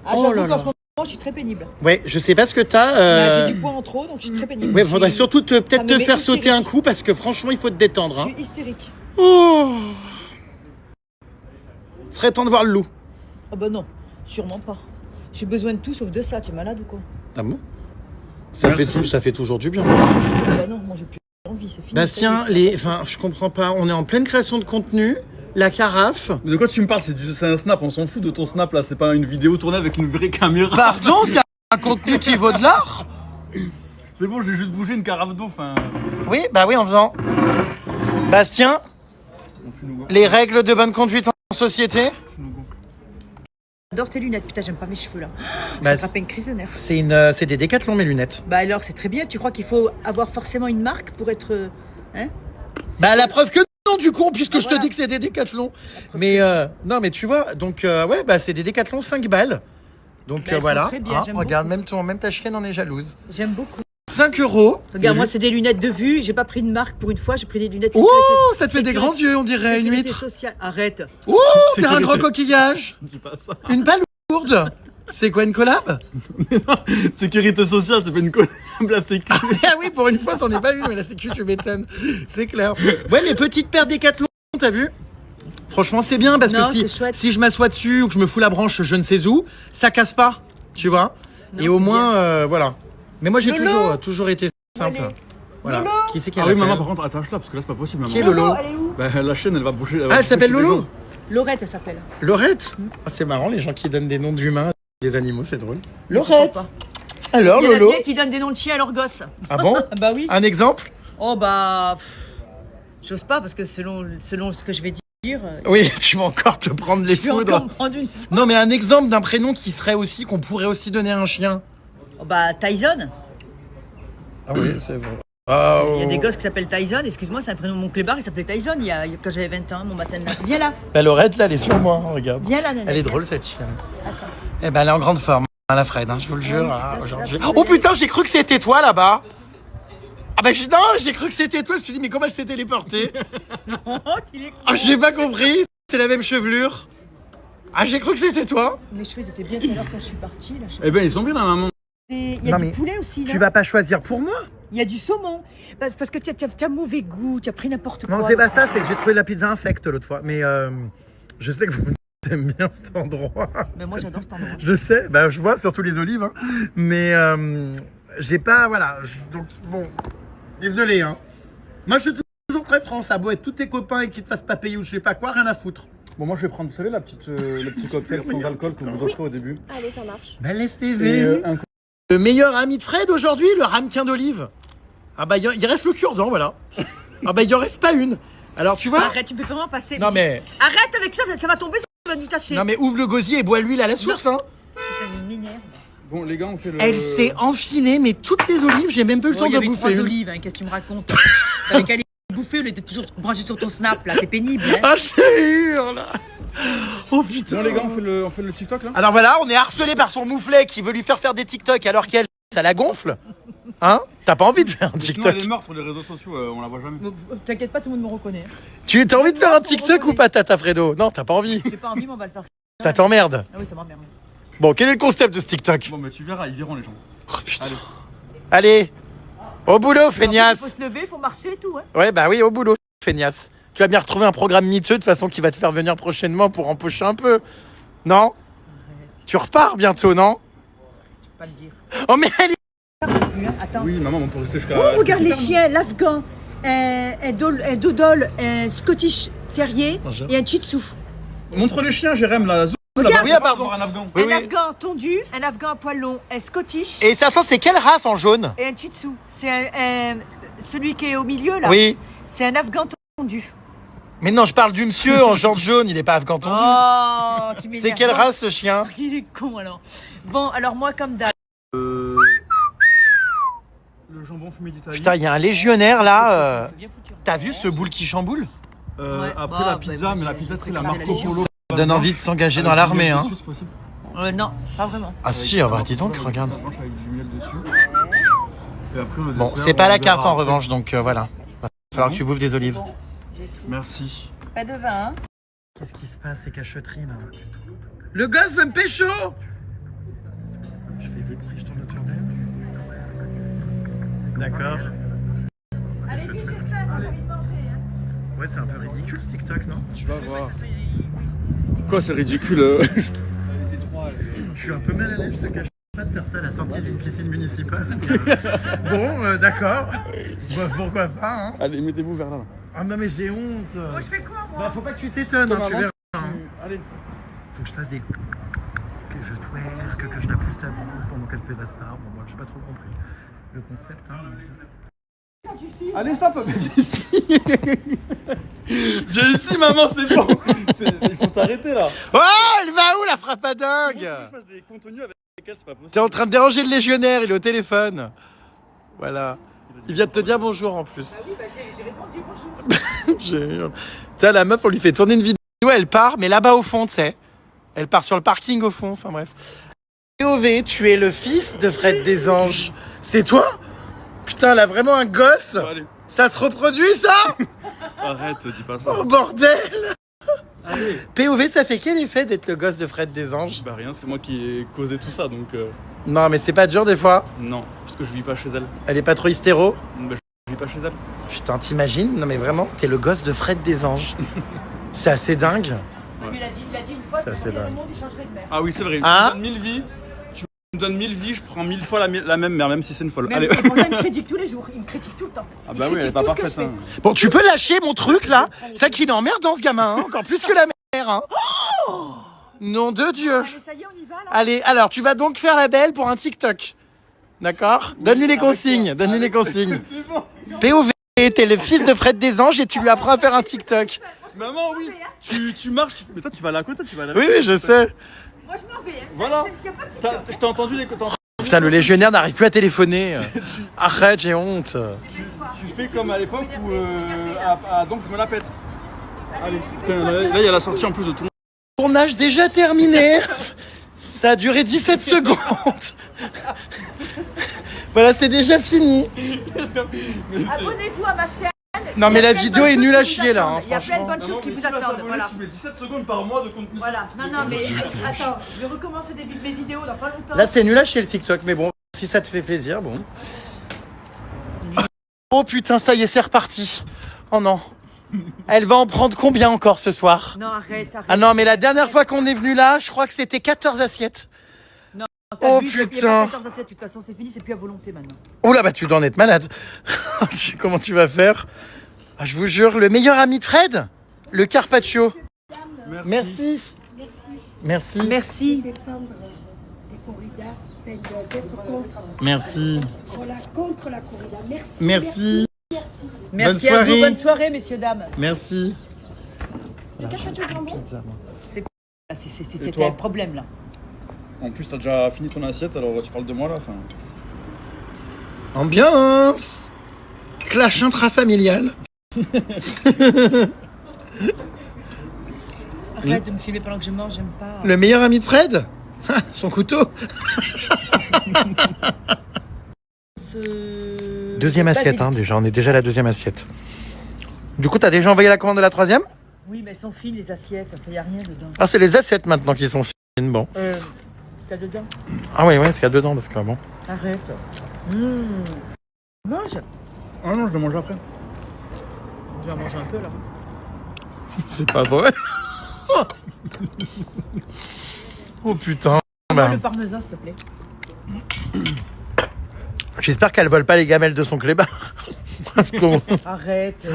Ah, Oh j'avoue là qu'en là. ce moment, je suis très pénible. Ouais, je sais pas ce que t'as. Bah, j'ai du poids en trop, donc je suis très pénible. Ouais, faudrait surtout peut-être Ça me te met faire sauter hystérique. un coup parce que franchement, il faut te détendre. Je Hein. suis hystérique. Oh. Serait temps de voir le loup. Ah bah non, sûrement pas. J'ai besoin de tout sauf de ça, tu es malade ou quoi? Ah bon? Ça fait toujours du bien. Ah bah non, moi j'ai plus envie, c'est fini. Bastien, enfin, je comprends pas. On est en pleine création de contenu. La carafe. Mais de quoi tu me parles? C'est un snap, on s'en fout de ton snap là, c'est pas une vidéo tournée avec une vraie caméra. Pardon, c'est un contenu qui vaut de l'or. C'est bon, j'ai juste bougé une carafe d'eau, enfin. Oui, bah oui, en faisant. Bastien, les règles de bonne conduite en société. J'adore tes lunettes, putain, j'aime pas mes cheveux là. Bah, J'ai attrapé une crise de nerfs. C'est des Décathlon mes lunettes. Bah alors, c'est très bien, tu crois qu'il faut avoir forcément une marque pour être. Hein? Bah la preuve que non du con, puisque Ah, je te voilà. dis que c'est des Décathlon. Mais non, mais tu vois, donc ouais, bah c'est des Décathlon 5 balles. Donc Bah, elles sont voilà, très bien, hein, j'aime regarde, beaucoup. même ta chienne en est jalouse. J'aime beaucoup. 5 €. Regarde, moi, c'est des lunettes de vue, j'ai pas pris de marque pour une fois, j'ai pris des lunettes Oh, sécurité. ça te fait des grands yeux, on dirait une Sécurité huître. sociale. Arrête. Oh, t'es un gros coquillage. Dis pas ça. Une balle Lourdes? C'est quoi une collab? Sécurité sociale, c'est pas une collab, la sécu. Ah oui, pour une fois, c'en est pas une, mais la sécu, tu m'étonnes. C'est clair. Ouais, mes petites paires Décathlon, t'as vu? Franchement, c'est bien parce Non, que c'est si je m'assois dessus ou que je me fous la branche je ne sais où, ça casse pas, tu vois. Non, et au c'est moins, voilà. Mais moi, j'ai Lolo toujours été simple. Voilà. Lolo Qui c'est qui Ah a oui, la maman, paire? par contre, attache-la parce que là, c'est pas possible, maman. Qui est Lolo? Elle est où? Bah, la chaîne, elle va bouger. Ah, elle s'appelle Lolo? Laurette, elle s'appelle. Laurette? Ah, c'est marrant, les gens qui donnent des noms d'humains, des animaux, c'est drôle. Laurette. Alors, Il y en a Lolo? bien qui donnent des noms de chiens à leurs gosses. Ah bon? Bah oui. Un exemple? Oh bah... J'ose pas parce que selon ce que je vais dire... Oui, tu vas encore te prendre les je vais encore foudres. me prendre une... Non, mais un exemple d'un prénom qui serait aussi, qu'on pourrait aussi donner à un chien. Oh bah Tyson. Ah oui, c'est vrai. Il y a des gosses qui s'appellent Tyson, excuse-moi, c'est un prénom. Mon clébard, il s'appelait Tyson quand j'avais 20 ans, mon matin. Viens là. Bah, Laurette, là, elle est sur moi, hein, regarde. Viens là, Nana. Elle est drôle, cette chienne. Attends. Eh ben, elle est en grande forme, hein, la Fred, hein, je vous le jure. ça, hein, c'est aujourd'hui. la- Oh putain, j'ai cru que c'était toi là-bas. Ah bah non, j'ai cru que c'était toi. Je me suis dit, mais comment elle s'est téléportée? Ah, j'ai pas compris. C'est la même chevelure. Ah, j'ai cru que c'était toi. Mes cheveux étaient bien tout à l'heure quand je suis partie. Là, Eh ben, ils sont bien, la maman. Il y a Non, du mais poulet aussi, là. Tu vas pas choisir pour moi? Il y a du saumon. Parce que tu as mauvais goût, tu as pris n'importe quoi. Non, c'est pas ça, c'est que j'ai trouvé la pizza infecte l'autre fois. Mais je sais que vous aimez bien cet endroit. Mais moi, j'adore cet endroit. Je sais, bah, je vois surtout les olives. Hein. Mais j'ai pas. Voilà. Donc, bon. Désolé, hein. Moi, je suis toujours très franc. Ça a beau être tous tes copains et qu'ils te fassent pas payer ou je sais pas quoi, rien à foutre. Bon, moi, je vais prendre, vous savez, le petit cocktail sans alcool que vous offrez au début. Allez, ça marche. Bah, laisse Et, TV. Le meilleur ami de Fred aujourd'hui, le ramequin d'olive. Ah bah, il reste le cure-dent, voilà. Ah bah, il en reste pas une. Alors, tu vois. Arrête, tu me fais vraiment passer. Non, mais. Arrête avec ça, ça va tomber, ça va nous cacher. Non, mais ouvre le gosier et bois l'huile à la source, hein. Putain, mais une minerve. Bon, les gars, on fait le. Elle s'est enfilée, mais toutes les olives, j'ai même pas eu le temps Il y de avait bouffer 3 une. olives, hein, qu'est-ce que tu me racontes? T'avais qu'à les bouffer, elle était toujours branchée sur ton snap, là, t'es pénible. Hein. Ah, je hurle. Oh putain. Bon, les gars, on fait le TikTok là. Alors voilà, on est harcelé par son mouflet qui veut lui faire des TikTok alors qu'elle, ça la gonfle. Hein? T'as pas envie de faire un Sinon, TikTok? elle est morte sur les réseaux sociaux, on la voit jamais. T'inquiète pas, tout le monde me reconnaît. Hein. Tu as envie de faire un TikTok ou pas, Tata Fredo? Non, t'as pas envie. J'ai pas envie, mais on va le faire. Ça t'emmerde. Ah oui, ça m'emmerde. Bon, quel est le concept de ce TikTok? Bon, mais tu verras, ils verront les gens. Oh putain. Allez, au boulot, Il faut feignasse. se lever, il faut marcher et tout. Hein. Ouais, bah oui, au boulot, feignasse. Tu vas bien retrouver un programme miteux de façon qui va te faire venir prochainement pour empocher un peu. Non? Tu repars bientôt, non? Je peux pas le dire. Oh, mais elle est... Attends. Oui, maman, on peut rester jusqu'à. Oh, regarde les chiens, l'afghan, un doodle, un Scottish terrier Bonjour. et un shih tzu. Montre les chiens, Jérém, là. Regarde. Oui, pardon. Un afghan. Oui, Un oui. afghan tondu, un afghan à poil long, un Scottish Et attends, c'est quelle race en jaune? et un shih tzu. C'est celui qui est au milieu là. Oui. C'est un afghan tondu. Mais non, je parle du monsieur en genre jaune, il est pas afghan tondu. Oh, tu m'énerves. C'est quelle race ce chien? Il est con alors. Bon, alors moi comme d'hab. Le jambon fumé d'Italie. Putain, il y a un légionnaire là. T'as vu ce boule qui chamboule? Après la pizza, mais la pizza, c'est la Marco Polo. Ça donne envie de s'engager dans l'armée, hein. C'est possible. Non, pas vraiment. Ah si, bah dis donc, regarde. Avec du miel dessus. Et après, le Bon, dessert, c'est pas on la verra carte en après. revanche, donc voilà. Va falloir que tu bouffes des olives. Merci. Pas de vin, hein. Qu'est-ce qui se passe, ces cacheteries là? Le gosse veut me pécho! Je fais des bruits, je tourne autour d'elle. D'accord. Allez, vite, j'ai faim, moi j'ai envie de manger. Hein. Ouais, c'est un peu ridicule ce TikTok, non? Tu vas voir. Quoi, c'est ridicule Je suis un peu mal à l'aise, je te cache pas de faire ça à la sortie d'une piscine municipale. Bon, d'accord. Bah, pourquoi pas, hein? Allez, mettez-vous vers là. Ah non, mais j'ai honte. Moi je fais quoi moi? Bah, faut pas que tu t'étonnes, hein, tu verras. Allez. Faut que je fasse des... Que je twerk, que je la pousse à bout pendant qu'elle fait la star. Bon, moi, j'ai pas trop compris le concept, hein. Allez, stop. Viens ici, maman, c'est bon. Il faut s'arrêter là. Oh, elle va où, la frappe à dingue? Je fasse des contenus avec lesquels c'est pas possible. T'es en train de déranger le légionnaire, il est au téléphone. Voilà. Il vient de te dire bonjour en plus. Ah oui, bah j'ai répondu bonjour. Tiens, la meuf, on lui fait tourner une vidéo, elle part, mais là-bas au fond, tu sais. Elle part sur le parking au fond, enfin bref. POV, tu es le fils de Fred Desanges. C'est toi? Putain, elle a vraiment un gosse. Allez. Ça se reproduit, ça? Arrête, dis pas ça. Oh, bordel. Allez. POV, ça fait quel effet d'être le gosse de Fred Desanges? Bah rien, c'est moi qui ai causé tout ça, donc... Non, mais c'est pas dur des fois. Non, parce que je vis pas chez elle. Elle est pas trop hystéro? Bah, je vis pas chez elle. Putain, t'imagines? Non mais vraiment, t'es le gosse de Fred Desanges. C'est assez dingue. Il a dit une fois que c'est le dingue. monde il changerait de mère. Ah oui, c'est vrai. Ah. Tu me donnes 1000 vies. Tu me donnes 1000 vies, je prends 1000 fois la même mère, même si c'est une folle. Mais Allez. pourtant, il me critique tous les jours, il me critique tout le temps. Ah bah oui, elle est pas parfaite. Hein. Bon, tu peux lâcher mon truc là? Ça qui l'emmerde dans ce gamin, hein, encore plus que la mère. Hein. Oh, nom de Dieu. Allez, ça y est, on y va là. Allez, alors tu vas donc faire la belle pour un TikTok. D'accord? Donne-lui les consignes, donne-lui les consignes. POV, t'es le fils de Fred Desanges et tu lui apprends à faire un TikTok. Maman, oui, tu marches, mais toi tu vas là à côté, tu vas là. Oui, oui, je sais. Moi je m'en vais. Hein. Voilà. Je t'ai entendu les... Putain, le légionnaire n'arrive plus à téléphoner. Arrête, j'ai honte. Tu fais comme à l'époque où... donc je me la pète. Allez, putain, là il y a la sortie en plus de tout le monde. Tournage déjà terminé. Ça a duré 17 secondes. Voilà, c'est déjà fini. Abonnez-vous à ma chaîne. Non mais la vidéo est nulle à chier là, hein, Il y a plein de bonnes franchement. choses qui vous attendent. Voilà. Tu mets 17 secondes par mois de contenu. Voilà. Non, mais attends, je vais recommencer mes vidéos dans pas longtemps. Là c'est nul à chier le TikTok, mais bon, si ça te fait plaisir, bon. Oh putain, ça y est, c'est reparti. Oh non. Elle va en prendre combien encore ce soir? Non, arrête. Ah non, mais la dernière fois qu'on est venu là, je crois que c'était 14 assiettes. Non, oh bu, putain. 14 assiettes, de toute façon, c'est fini, c'est plus à volonté maintenant. Oh là, bah tu dois en être malade. Comment tu vas faire? Ah, je vous jure, le meilleur ami de Fred, le Carpaccio. Merci. Merci. Merci. Défendre les corridas, c'est d'être contre. Merci. Voilà, contre la corrida. Merci. Merci. Merci à vous, bonne soirée, messieurs, dames. Merci. C'était un problème là. En plus, t'as déjà fini ton assiette, alors tu parles de moi là. Ambiance. Clash intrafamilial. Arrête de me filer pendant que je mange, j'aime pas. Le meilleur ami de Fred? Son couteau. Deuxième assiette, hein, déjà. On est déjà à la deuxième assiette. Du coup, t'as déjà envoyé la commande de la troisième? Oui, mais elles sont fines les assiettes, il n'y a rien dedans. Ah, c'est les assiettes maintenant qui sont fines, bon. T'as dedans? Ah oui, ce qu'il y a dedans, parce que bon. Arrête. Mange. Ah non, je vais manger après. Tu vas manger un peu là. C'est pas vrai. Oh putain. Le parmesan, s'il te plaît. J'espère qu'elle vole pas les gamelles de son clébard. Arrête.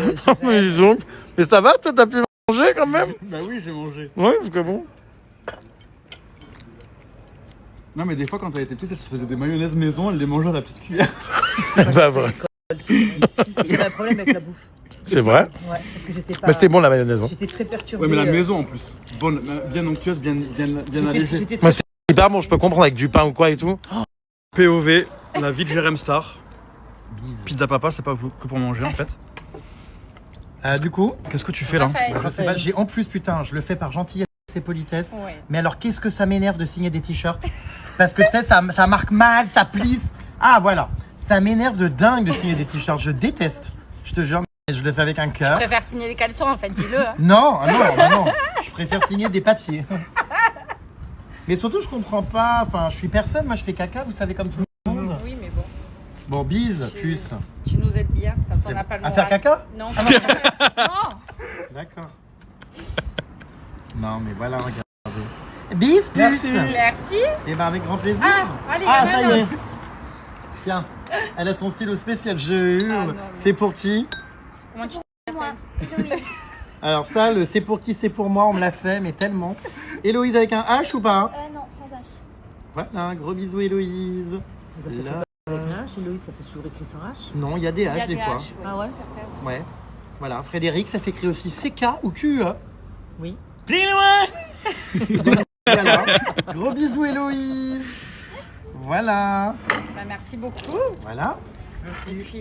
Mais ça va, toi, t'as pu manger quand même? Bah oui, j'ai mangé. Ouais, parce que bon. Non, mais des fois, quand elle était petite, elle se faisait des mayonnaises maison, elle les mangeait à la petite cuillère. C'est pas vrai. J'avais un problème avec la bouffe. C'est vrai? Ouais, parce que j'étais pas. Bah, c'était bon la mayonnaise. Hein. J'étais très perturbée. Ouais, mais la maison en plus. Bonne, bien onctueuse, bien allégée. Moi, c'est hyper bon, je peux comprendre avec du pain ou quoi et tout. POV, la vie de Jérém Star. Pizza Papa, c'est pas que pour manger en fait. Du coup, qu'est-ce que tu fais là? Je sais pas, j'ai en plus, putain, je le fais par gentillesse et politesse. Ouais. Mais alors, qu'est-ce que ça m'énerve de signer des t-shirts? Parce que tu sais, ça marque mal, ça plisse. Ah, voilà. Ça m'énerve de dingue de signer des t-shirts. Je déteste. Je te jure, je le fais avec un cœur. Je préfère signer les caleçons en fait, dis-le. Hein. Non. Je préfère signer des papiers. Mais surtout, je comprends pas. Enfin, je suis personne. Moi, je fais caca, vous savez, comme tout le monde. Oui, mais bon. Bon, bise, puce. Tu nous aides bien, parce qu'on n'a pas le À moral. faire caca? Non. Non. D'accord. Non, mais voilà, regardez. Bise, puce. Merci. Et ben, avec grand plaisir. Allez, ça y est. Tiens, elle a son stylo spécial. Je hurle. C'est pour qui? Comment tu t'appelles? Alors ça, le c'est pour qui, c'est pour moi, on me l'a fait, mais tellement. Héloïse avec un H ou pas? Non, sans H. Voilà, un gros bisou Héloïse. Là. Avec un H, Héloïse, ça s'est toujours écrit sans H? Non, il y a des H des fois. Ah ouais? Ouais. Voilà, Frédéric, ça s'écrit aussi CK ou QE. Oui. Plus loin. Voilà. Gros bisous Héloïse. Voilà. Bah, merci beaucoup. Voilà.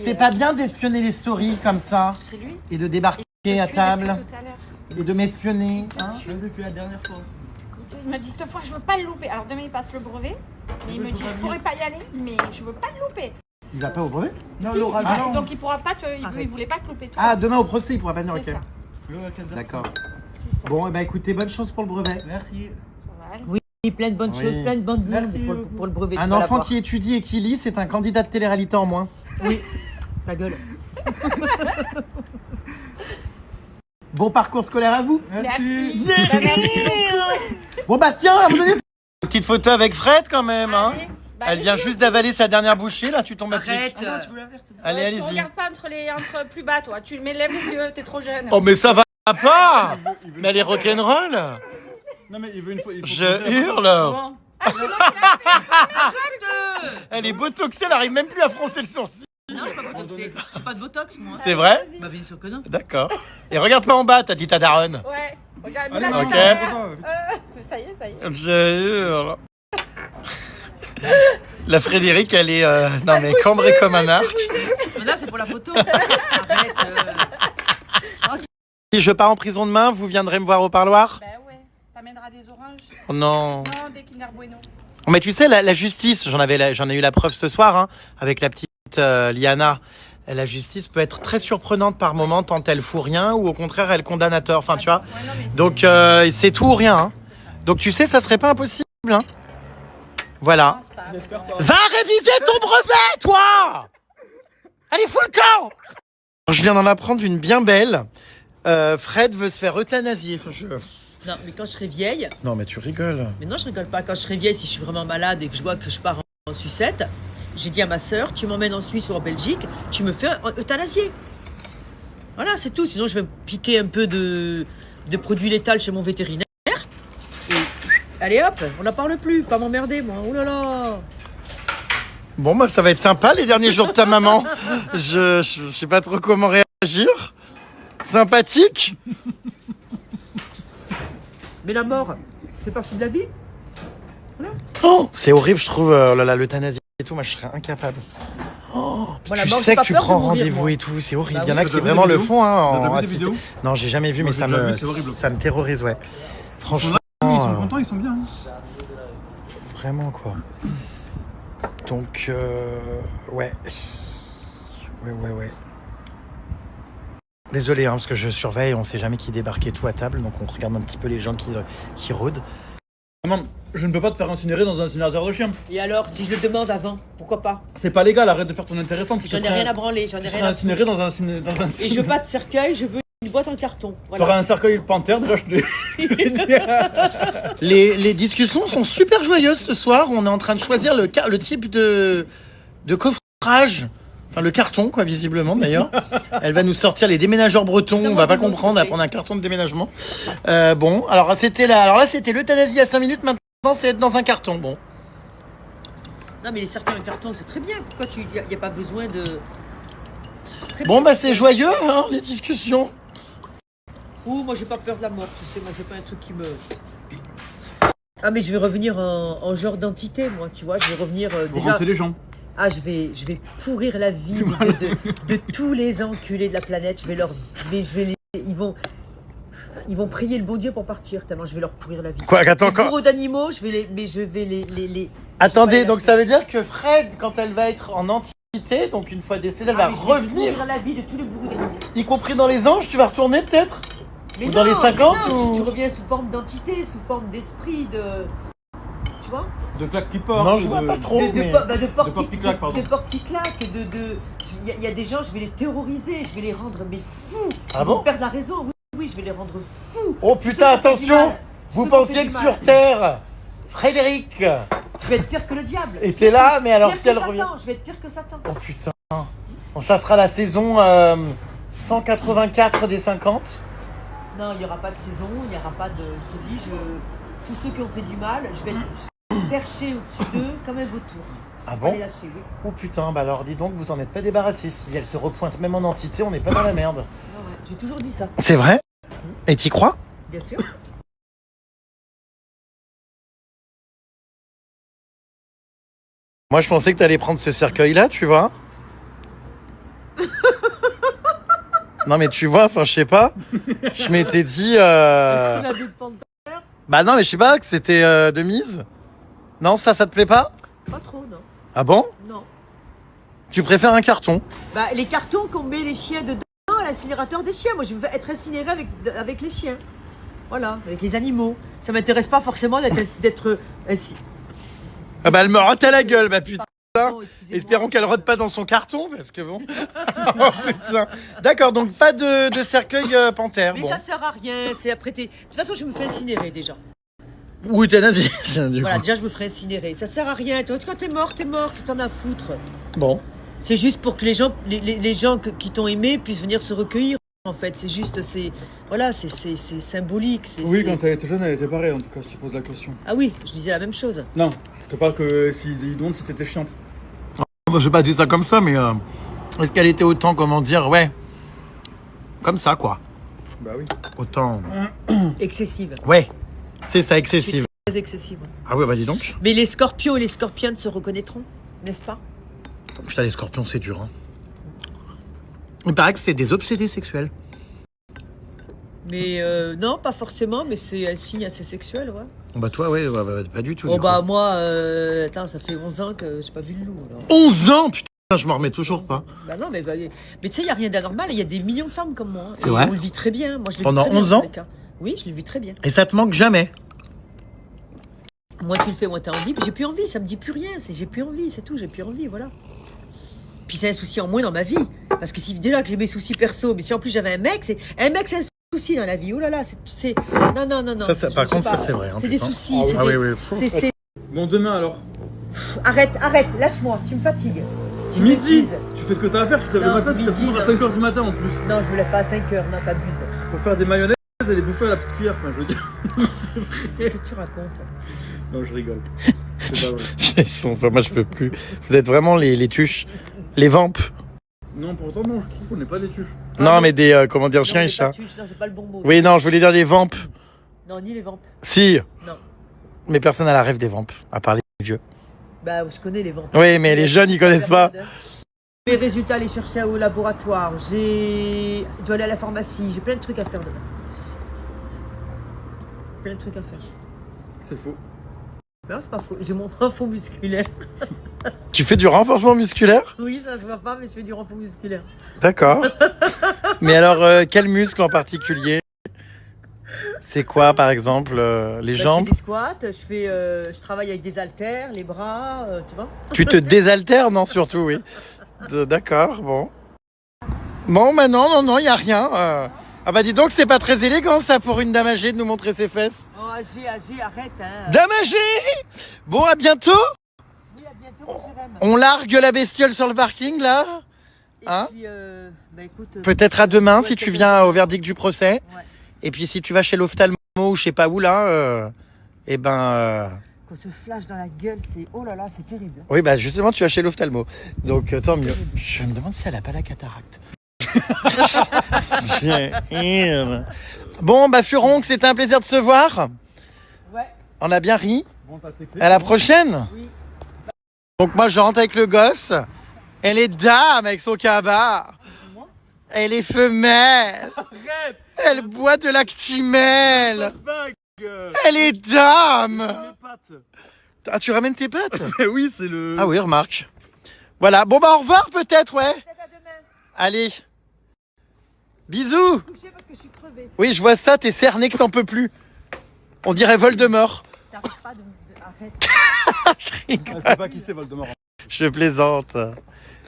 C'est pas bien d'espionner les stories comme ça. C'est lui. Et de débarquer à table. Tout à l'heure. Et de m'espionner. Hein. Depuis la dernière fois. Il m'a dit cette fois, je veux pas le louper. Alors demain, il passe le brevet. Mais il me dit, je pourrais pas y aller, mais je veux pas le louper. Il va pas au brevet? Non, Si. l'oral. Ah, donc il pourra pas te. Il voulait pas te louper. Toi. Ah, demain au procès, il pourra pas venir, C'est ok. ça. D'accord. C'est Bon, eh ben écoutez, bonne chance pour le brevet. Merci. Oui, plein de bonnes choses, plein de bonnes news pour le brevet. Un enfant qui étudie et qui lit, c'est un candidat de télé-réalité en moins. Oui, ta gueule. Bon parcours scolaire à vous. Merci. Yeah. Merci. Bon Bastien, à vous donner une petite photo avec Fred quand même. Hein. Elle vient juste d'avaler sa dernière bouchée, là tu tombes à pied. Arrête. Allez, Tu allez-y. regardes pas entre plus bas, toi. Tu mets lève les yeux, t'es trop jeune. Oh mais ça va pas. Mais elle est rock'n'roll. Non mais il veut une fois. Je hurle. Elle est botoxée, elle arrive même plus à froncer le sourcil. Non, je suis pas botoxée. J'ai pas de botox, moi. C'est vrai? Bah bien sûr que non. D'accord. Et regarde pas en bas, t'as dit ta daronne. Ouais. Regarde, Allez, là, ok. ça y est, ça y est. Je hurle. La Frédéric, elle est non mais cambrée comme un arc. Là, c'est pour la photo. Arrête. Si je pars en prison demain, vous viendrez me voir au parloir? Bah ouais, t'amèneras des oranges. Oh non. Non, des Kinder Bueno. Mais tu sais, la justice, j'en ai eu la preuve ce soir, hein, avec la petite Liana. La justice peut être très surprenante par moment, tant elle fout rien, ou au contraire, elle condamne à tort. Enfin, tu vois. Ouais, non, mais Donc, c'est tout ou rien. Hein. Donc, tu sais, ça serait pas impossible. Hein. Voilà. Va réviser ton brevet, toi! Allez, fous le camp! Je viens d'en apprendre une bien belle. Fred veut se faire euthanasier. Enfin, Non, mais quand je serai vieille. Non, mais tu rigoles. Mais non, je rigole pas. Quand je serai vieille, si je suis vraiment malade et que je vois que je pars en sucette, j'ai dit à ma sœur, tu m'emmènes en Suisse ou en Belgique, tu me fais euthanasier. Voilà, c'est tout. Sinon, je vais me piquer un peu de produit létal chez mon vétérinaire. Et allez hop, on n'en parle plus. Pas m'emmerder, moi. Oh là là. Bon, bah, ça va être sympa les derniers jours de ta maman. Je sais pas trop comment réagir. Sympathique. Mais la mort, c'est partie de la vie. Voilà. Oh, c'est horrible, je trouve. Oh là là, l'euthanasie et tout, moi je serais incapable. Oh, Moi, la tu mort, sais j'ai pas que tu peur de prends mourir, rendez-vous moi. et tout, c'est horrible. Bah Il y en a oui. qui T'as déjà vraiment vu des le vidéos font. Hein, T'as déjà vu des assisté. vidéos Non, j'ai jamais vu, mais Moi, ça j'ai déjà me, vu, c'est horrible. ça me terrorise, ouais. Franchement, Ils sont contents, ils sont bien. Hein. vraiment quoi. Donc, ouais. Ouais. Désolé, hein, parce que je surveille, on sait jamais qui débarque et tout à table, donc on regarde un petit peu les gens qui rôdent. Maman, je ne peux pas te faire incinérer dans un incinérateur de chien. Et alors, si je le demande avant, pourquoi pas? C'est pas légal, arrête de faire ton intéressante. J'en ai rien à branler, j'en ai Tu rien seras à incinéré dans un Et je veux pas de cercueil, je veux une boîte en carton. Voilà. T'auras un cercueil panthère, déjà je te l'ai dit. Les discussions sont super joyeuses ce soir. On est en train de choisir le type de coffrage. Enfin, le carton, quoi, visiblement, d'ailleurs. Elle va nous sortir les déménageurs bretons. On va pas comprendre. On va prendre un carton de déménagement. Bon, alors là, c'était l'euthanasie à 5 minutes. Maintenant, c'est être dans un carton. Bon. Non, mais les cercueils en carton, c'est très bien. Pourquoi il n'y a pas besoin de... Bon, bah, c'est joyeux, hein, les discussions. Ouh, moi, j'ai pas peur de la mort, tu sais. Moi, j'ai pas un truc qui me... Ah, mais je vais revenir en genre d'entité, moi, tu vois. Je vais revenir Pour déjà... hanter les gens. Ah, je vais pourrir la vie de tous les enculés de la planète. Ils vont prier le bon Dieu pour partir, tellement je vais leur pourrir la vie. Quoi, attends, les bourreaux d'animaux, je vais les... Attendez, donc ça veut dire que Fred, quand elle va être en entité, donc une fois décédée, elle va mais je vais revenir. pourrir la vie de tous les bourreaux d'animaux. Y compris dans les anges, tu vas retourner peut-être? Mais Ou dans les 50 non, ou... tu reviens sous forme d'entité, sous forme d'esprit, de... Tu vois? De claque qui porte. Non, je vois pas trop, mais... De porte qui claque, pardon. De porte qui claque, il y a des gens, je vais les terroriser, je vais les rendre mais fous. Ah Ils bon? vont perdre la raison, oui, je vais les rendre fous. Oh putain, attention! Vous pensiez que sur Terre, Frédéric Je vais être pire que le diable. était là, mais alors Pire si elle que Satan, revient... je vais être pire que Satan. Oh putain. Bon, ça sera la saison 184 des 50. Non, il n'y aura pas de saison, il n'y aura pas de... Je te dis, tous ceux qui ont fait du mal, je vais être perché au-dessus d'eux comme un vautour. Ah bon? Les lâcher, oui. Oh putain, bah alors dis donc, vous en êtes pas débarrassé. Si elle se repointe même en entité, on n'est pas dans la merde. Non, ouais, j'ai toujours dit ça. C'est vrai? Et t'y crois? Bien sûr. Moi, je pensais que t'allais prendre ce cercueil-là, tu vois. Non, mais tu vois, enfin, je sais pas. Je m'étais dit... Bah non, mais je sais pas, que c'était de mise. Non, ça te plaît pas? Pas trop, non. Ah bon? Non. Tu préfères un carton? Bah, les cartons qu'on met les chiens dedans à l'incinérateur des chiens. Moi, je veux être incinéré avec les chiens. Voilà, avec les animaux. Ça m'intéresse pas forcément d'être ainsi. Ah bah elle me rote à la gueule, ma putain. Espérons qu'elle rote pas dans son carton, parce que bon. Oh, putain. D'accord, donc pas de cercueil panthère. Mais bon. ça sert à rien, c'est après De toute façon, je me fais incinérer déjà. Ou euthanasie. Voilà, déjà je me ferai incinérer. Ça sert à rien. Tu vois, quand t'es mort, tu t'en as à foutre. Bon. C'est juste pour que les gens qui t'ont aimé puissent venir se recueillir. En fait, c'est juste, voilà, c'est symbolique. Oui, quand elle était jeune, elle était pareille, en tout cas, je te pose la question. Ah oui, je disais la même chose. Non, je te parle que si ils demandent si t'étais chiante. Moi, je vais pas dire ça comme ça, mais est-ce qu'elle était autant, comment dire, ouais, comme ça, quoi. Bah oui. Autant. Excessive. Ouais, c'est ça, excessive. Très excessive. Ah ouais, bah dis donc. Mais les scorpions et les scorpionnes se reconnaîtront, n'est-ce pas? Putain, les scorpions, c'est dur, hein. Il paraît que c'est des obsédés sexuels. Mais non, pas forcément, mais c'est un signe assez sexuel, ouais. Bah toi, ouais, pas du tout. Oh du bah coup. moi, attends, ça fait 11 ans que j'ai pas vu le loup. Alors. 11 ans, putain, je m'en remets toujours pas. Bah non, mais tu sais, il n'y a rien d'anormal, il y a des millions de femmes comme moi. C'est vrai. On le vit très bien. Moi, je le Pendant vis très 11 bien, ans dans tous les cas. Oui, je le vis très bien. Et ça te manque jamais? Moi, tu le fais, moi, t'as envie, puis j'ai plus envie, ça me dit plus rien. J'ai plus envie, c'est tout, j'ai plus envie, voilà. Puis c'est un souci en moins dans ma vie. Parce que si déjà que j'ai mes soucis perso, mais si en plus j'avais un mec, c'est un souci dans la vie. Oh là là, c'est... Non. Ça, par contre, ça, c'est vrai. Hein, c'est des putain. soucis, c'est Ah des... oui, oui. c'est- Bon, demain alors. Arrête, lâche-moi, tu me fatigues. Tu Midi. m'épuises. Tu fais ce que t'as à faire, tu te lèves le Non, matin, tu te midi, lèves à 5h du matin en plus. Non, je me lève pas à 5h, non, t'abuses. Pour faire des mayonnaises et les bouffer à la petite cuillère, enfin, je veux dire. Qu'est-ce que tu racontes? Non, je rigole. C'est pas vrai. Enfin, moi, je peux plus. Vous êtes vraiment les tuches. Les vampes. Non, pourtant, non, je trouve qu'on n'est pas des tuches. Non, mais des, comment dire, chiens et c'est pas chats. tuche, non, c'est pas le bon mot. Oui, non, je voulais dire des vampes. Non, ni les vampes. Si. Non. Mais personne n'a la rêve des vampes, à part les vieux. Bah, je connais les vampes. Oui, mais les jeunes, ils connaissent pas. Les résultats, les chercher au laboratoire. Je dois aller à la pharmacie. J'ai plein de trucs à faire demain. Plein de trucs à faire. C'est faux. Non, c'est pas faux. J'ai mon renfort musculaire. Tu fais du renforcement musculaire? Oui, ça se voit pas, mais je fais du renfort musculaire. D'accord. Mais alors, quel muscle en particulier? C'est quoi, par exemple, les jambes? Je fais des squats, je travaille avec des haltères, les bras, tu vois. Tu te désaltères, non, surtout, oui. D'accord, bon. Bon, bah non, il n'y a rien. Ah bah dis donc, c'est pas très élégant, ça, pour une dame âgée de nous montrer ses fesses. Oh, âgé, arrête, hein. Dame âgée! Bon, à bientôt. Oui, à bientôt, mon cher M. On largue la bestiole sur le parking, là? Hein? Et puis, bah écoute... Peut-être à demain, ouais, si tu peut-être viens au verdict du procès. Ouais. Et puis, si tu vas chez l'ophtalmo ou je sais pas où, là, eh ben... Quand ce flash dans la gueule, c'est... Oh là là, c'est terrible. Oui, bah justement, tu vas chez l'ophtalmo. Donc, tant mieux. Je me demande si elle a pas la cataracte. Bon, bah Furoncle, c'était un plaisir de se voir. Ouais. On a bien ri. Bon, t'as tes clés. À la prochaine. Oui. Donc moi, je rentre avec le gosse. Elle est dame avec son cabas. Elle est femelle. Arrête. Elle boit de l'actimel. Bague. Elle est dame. Mes pattes. Ah, tu ramènes tes pattes? Oui, c'est le... Ah oui, remarque. Voilà. Bon, bah au revoir peut-être, ouais. Peut-être à demain. Allez. Bisous. Coucher parce que je suis crevée. Oui, je vois ça, t'es cerné que t'en peux plus. On dirait Voldemort. T'arrêtes pas Arrête. Je rigole. Je sais pas qui c'est Voldemort. Je plaisante.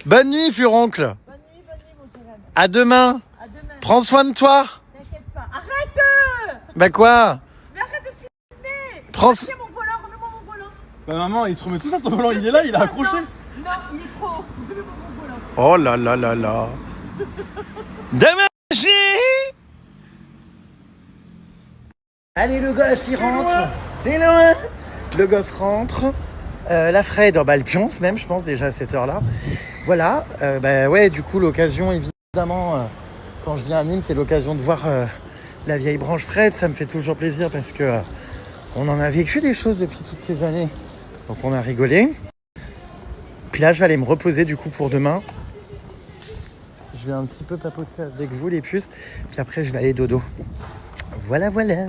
Bonne nuit, Furoncle. Bonne nuit, mon cher M. À demain. À demain. Prends soin de toi. T'inquiète pas. Arrête. Bah quoi? Mais arrête de filmer. Prends... Tiens mon volant, remets-moi mon volant. Bah maman, il te remet tout ça, ton volant, il est là, il est accroché. Non, il est trop haut. Remets-moi mon volant. Oh là là là là. Dame âgée. Allez, le gosse, il rentre. T'es loin. Le gosse rentre. La Fred, bah, elle pionce même, je pense, déjà à cette heure-là. Voilà. Bah ouais, du coup, l'occasion, évidemment, quand je viens à Nîmes, c'est l'occasion de voir la vieille branche Fred. Ça me fait toujours plaisir parce que on en a vécu des choses depuis toutes ces années. Donc, on a rigolé. Puis là, je vais aller me reposer, du coup, pour demain. Je vais un petit peu papoter avec vous, les puces. Puis après, je vais aller dodo. Voilà, voilà.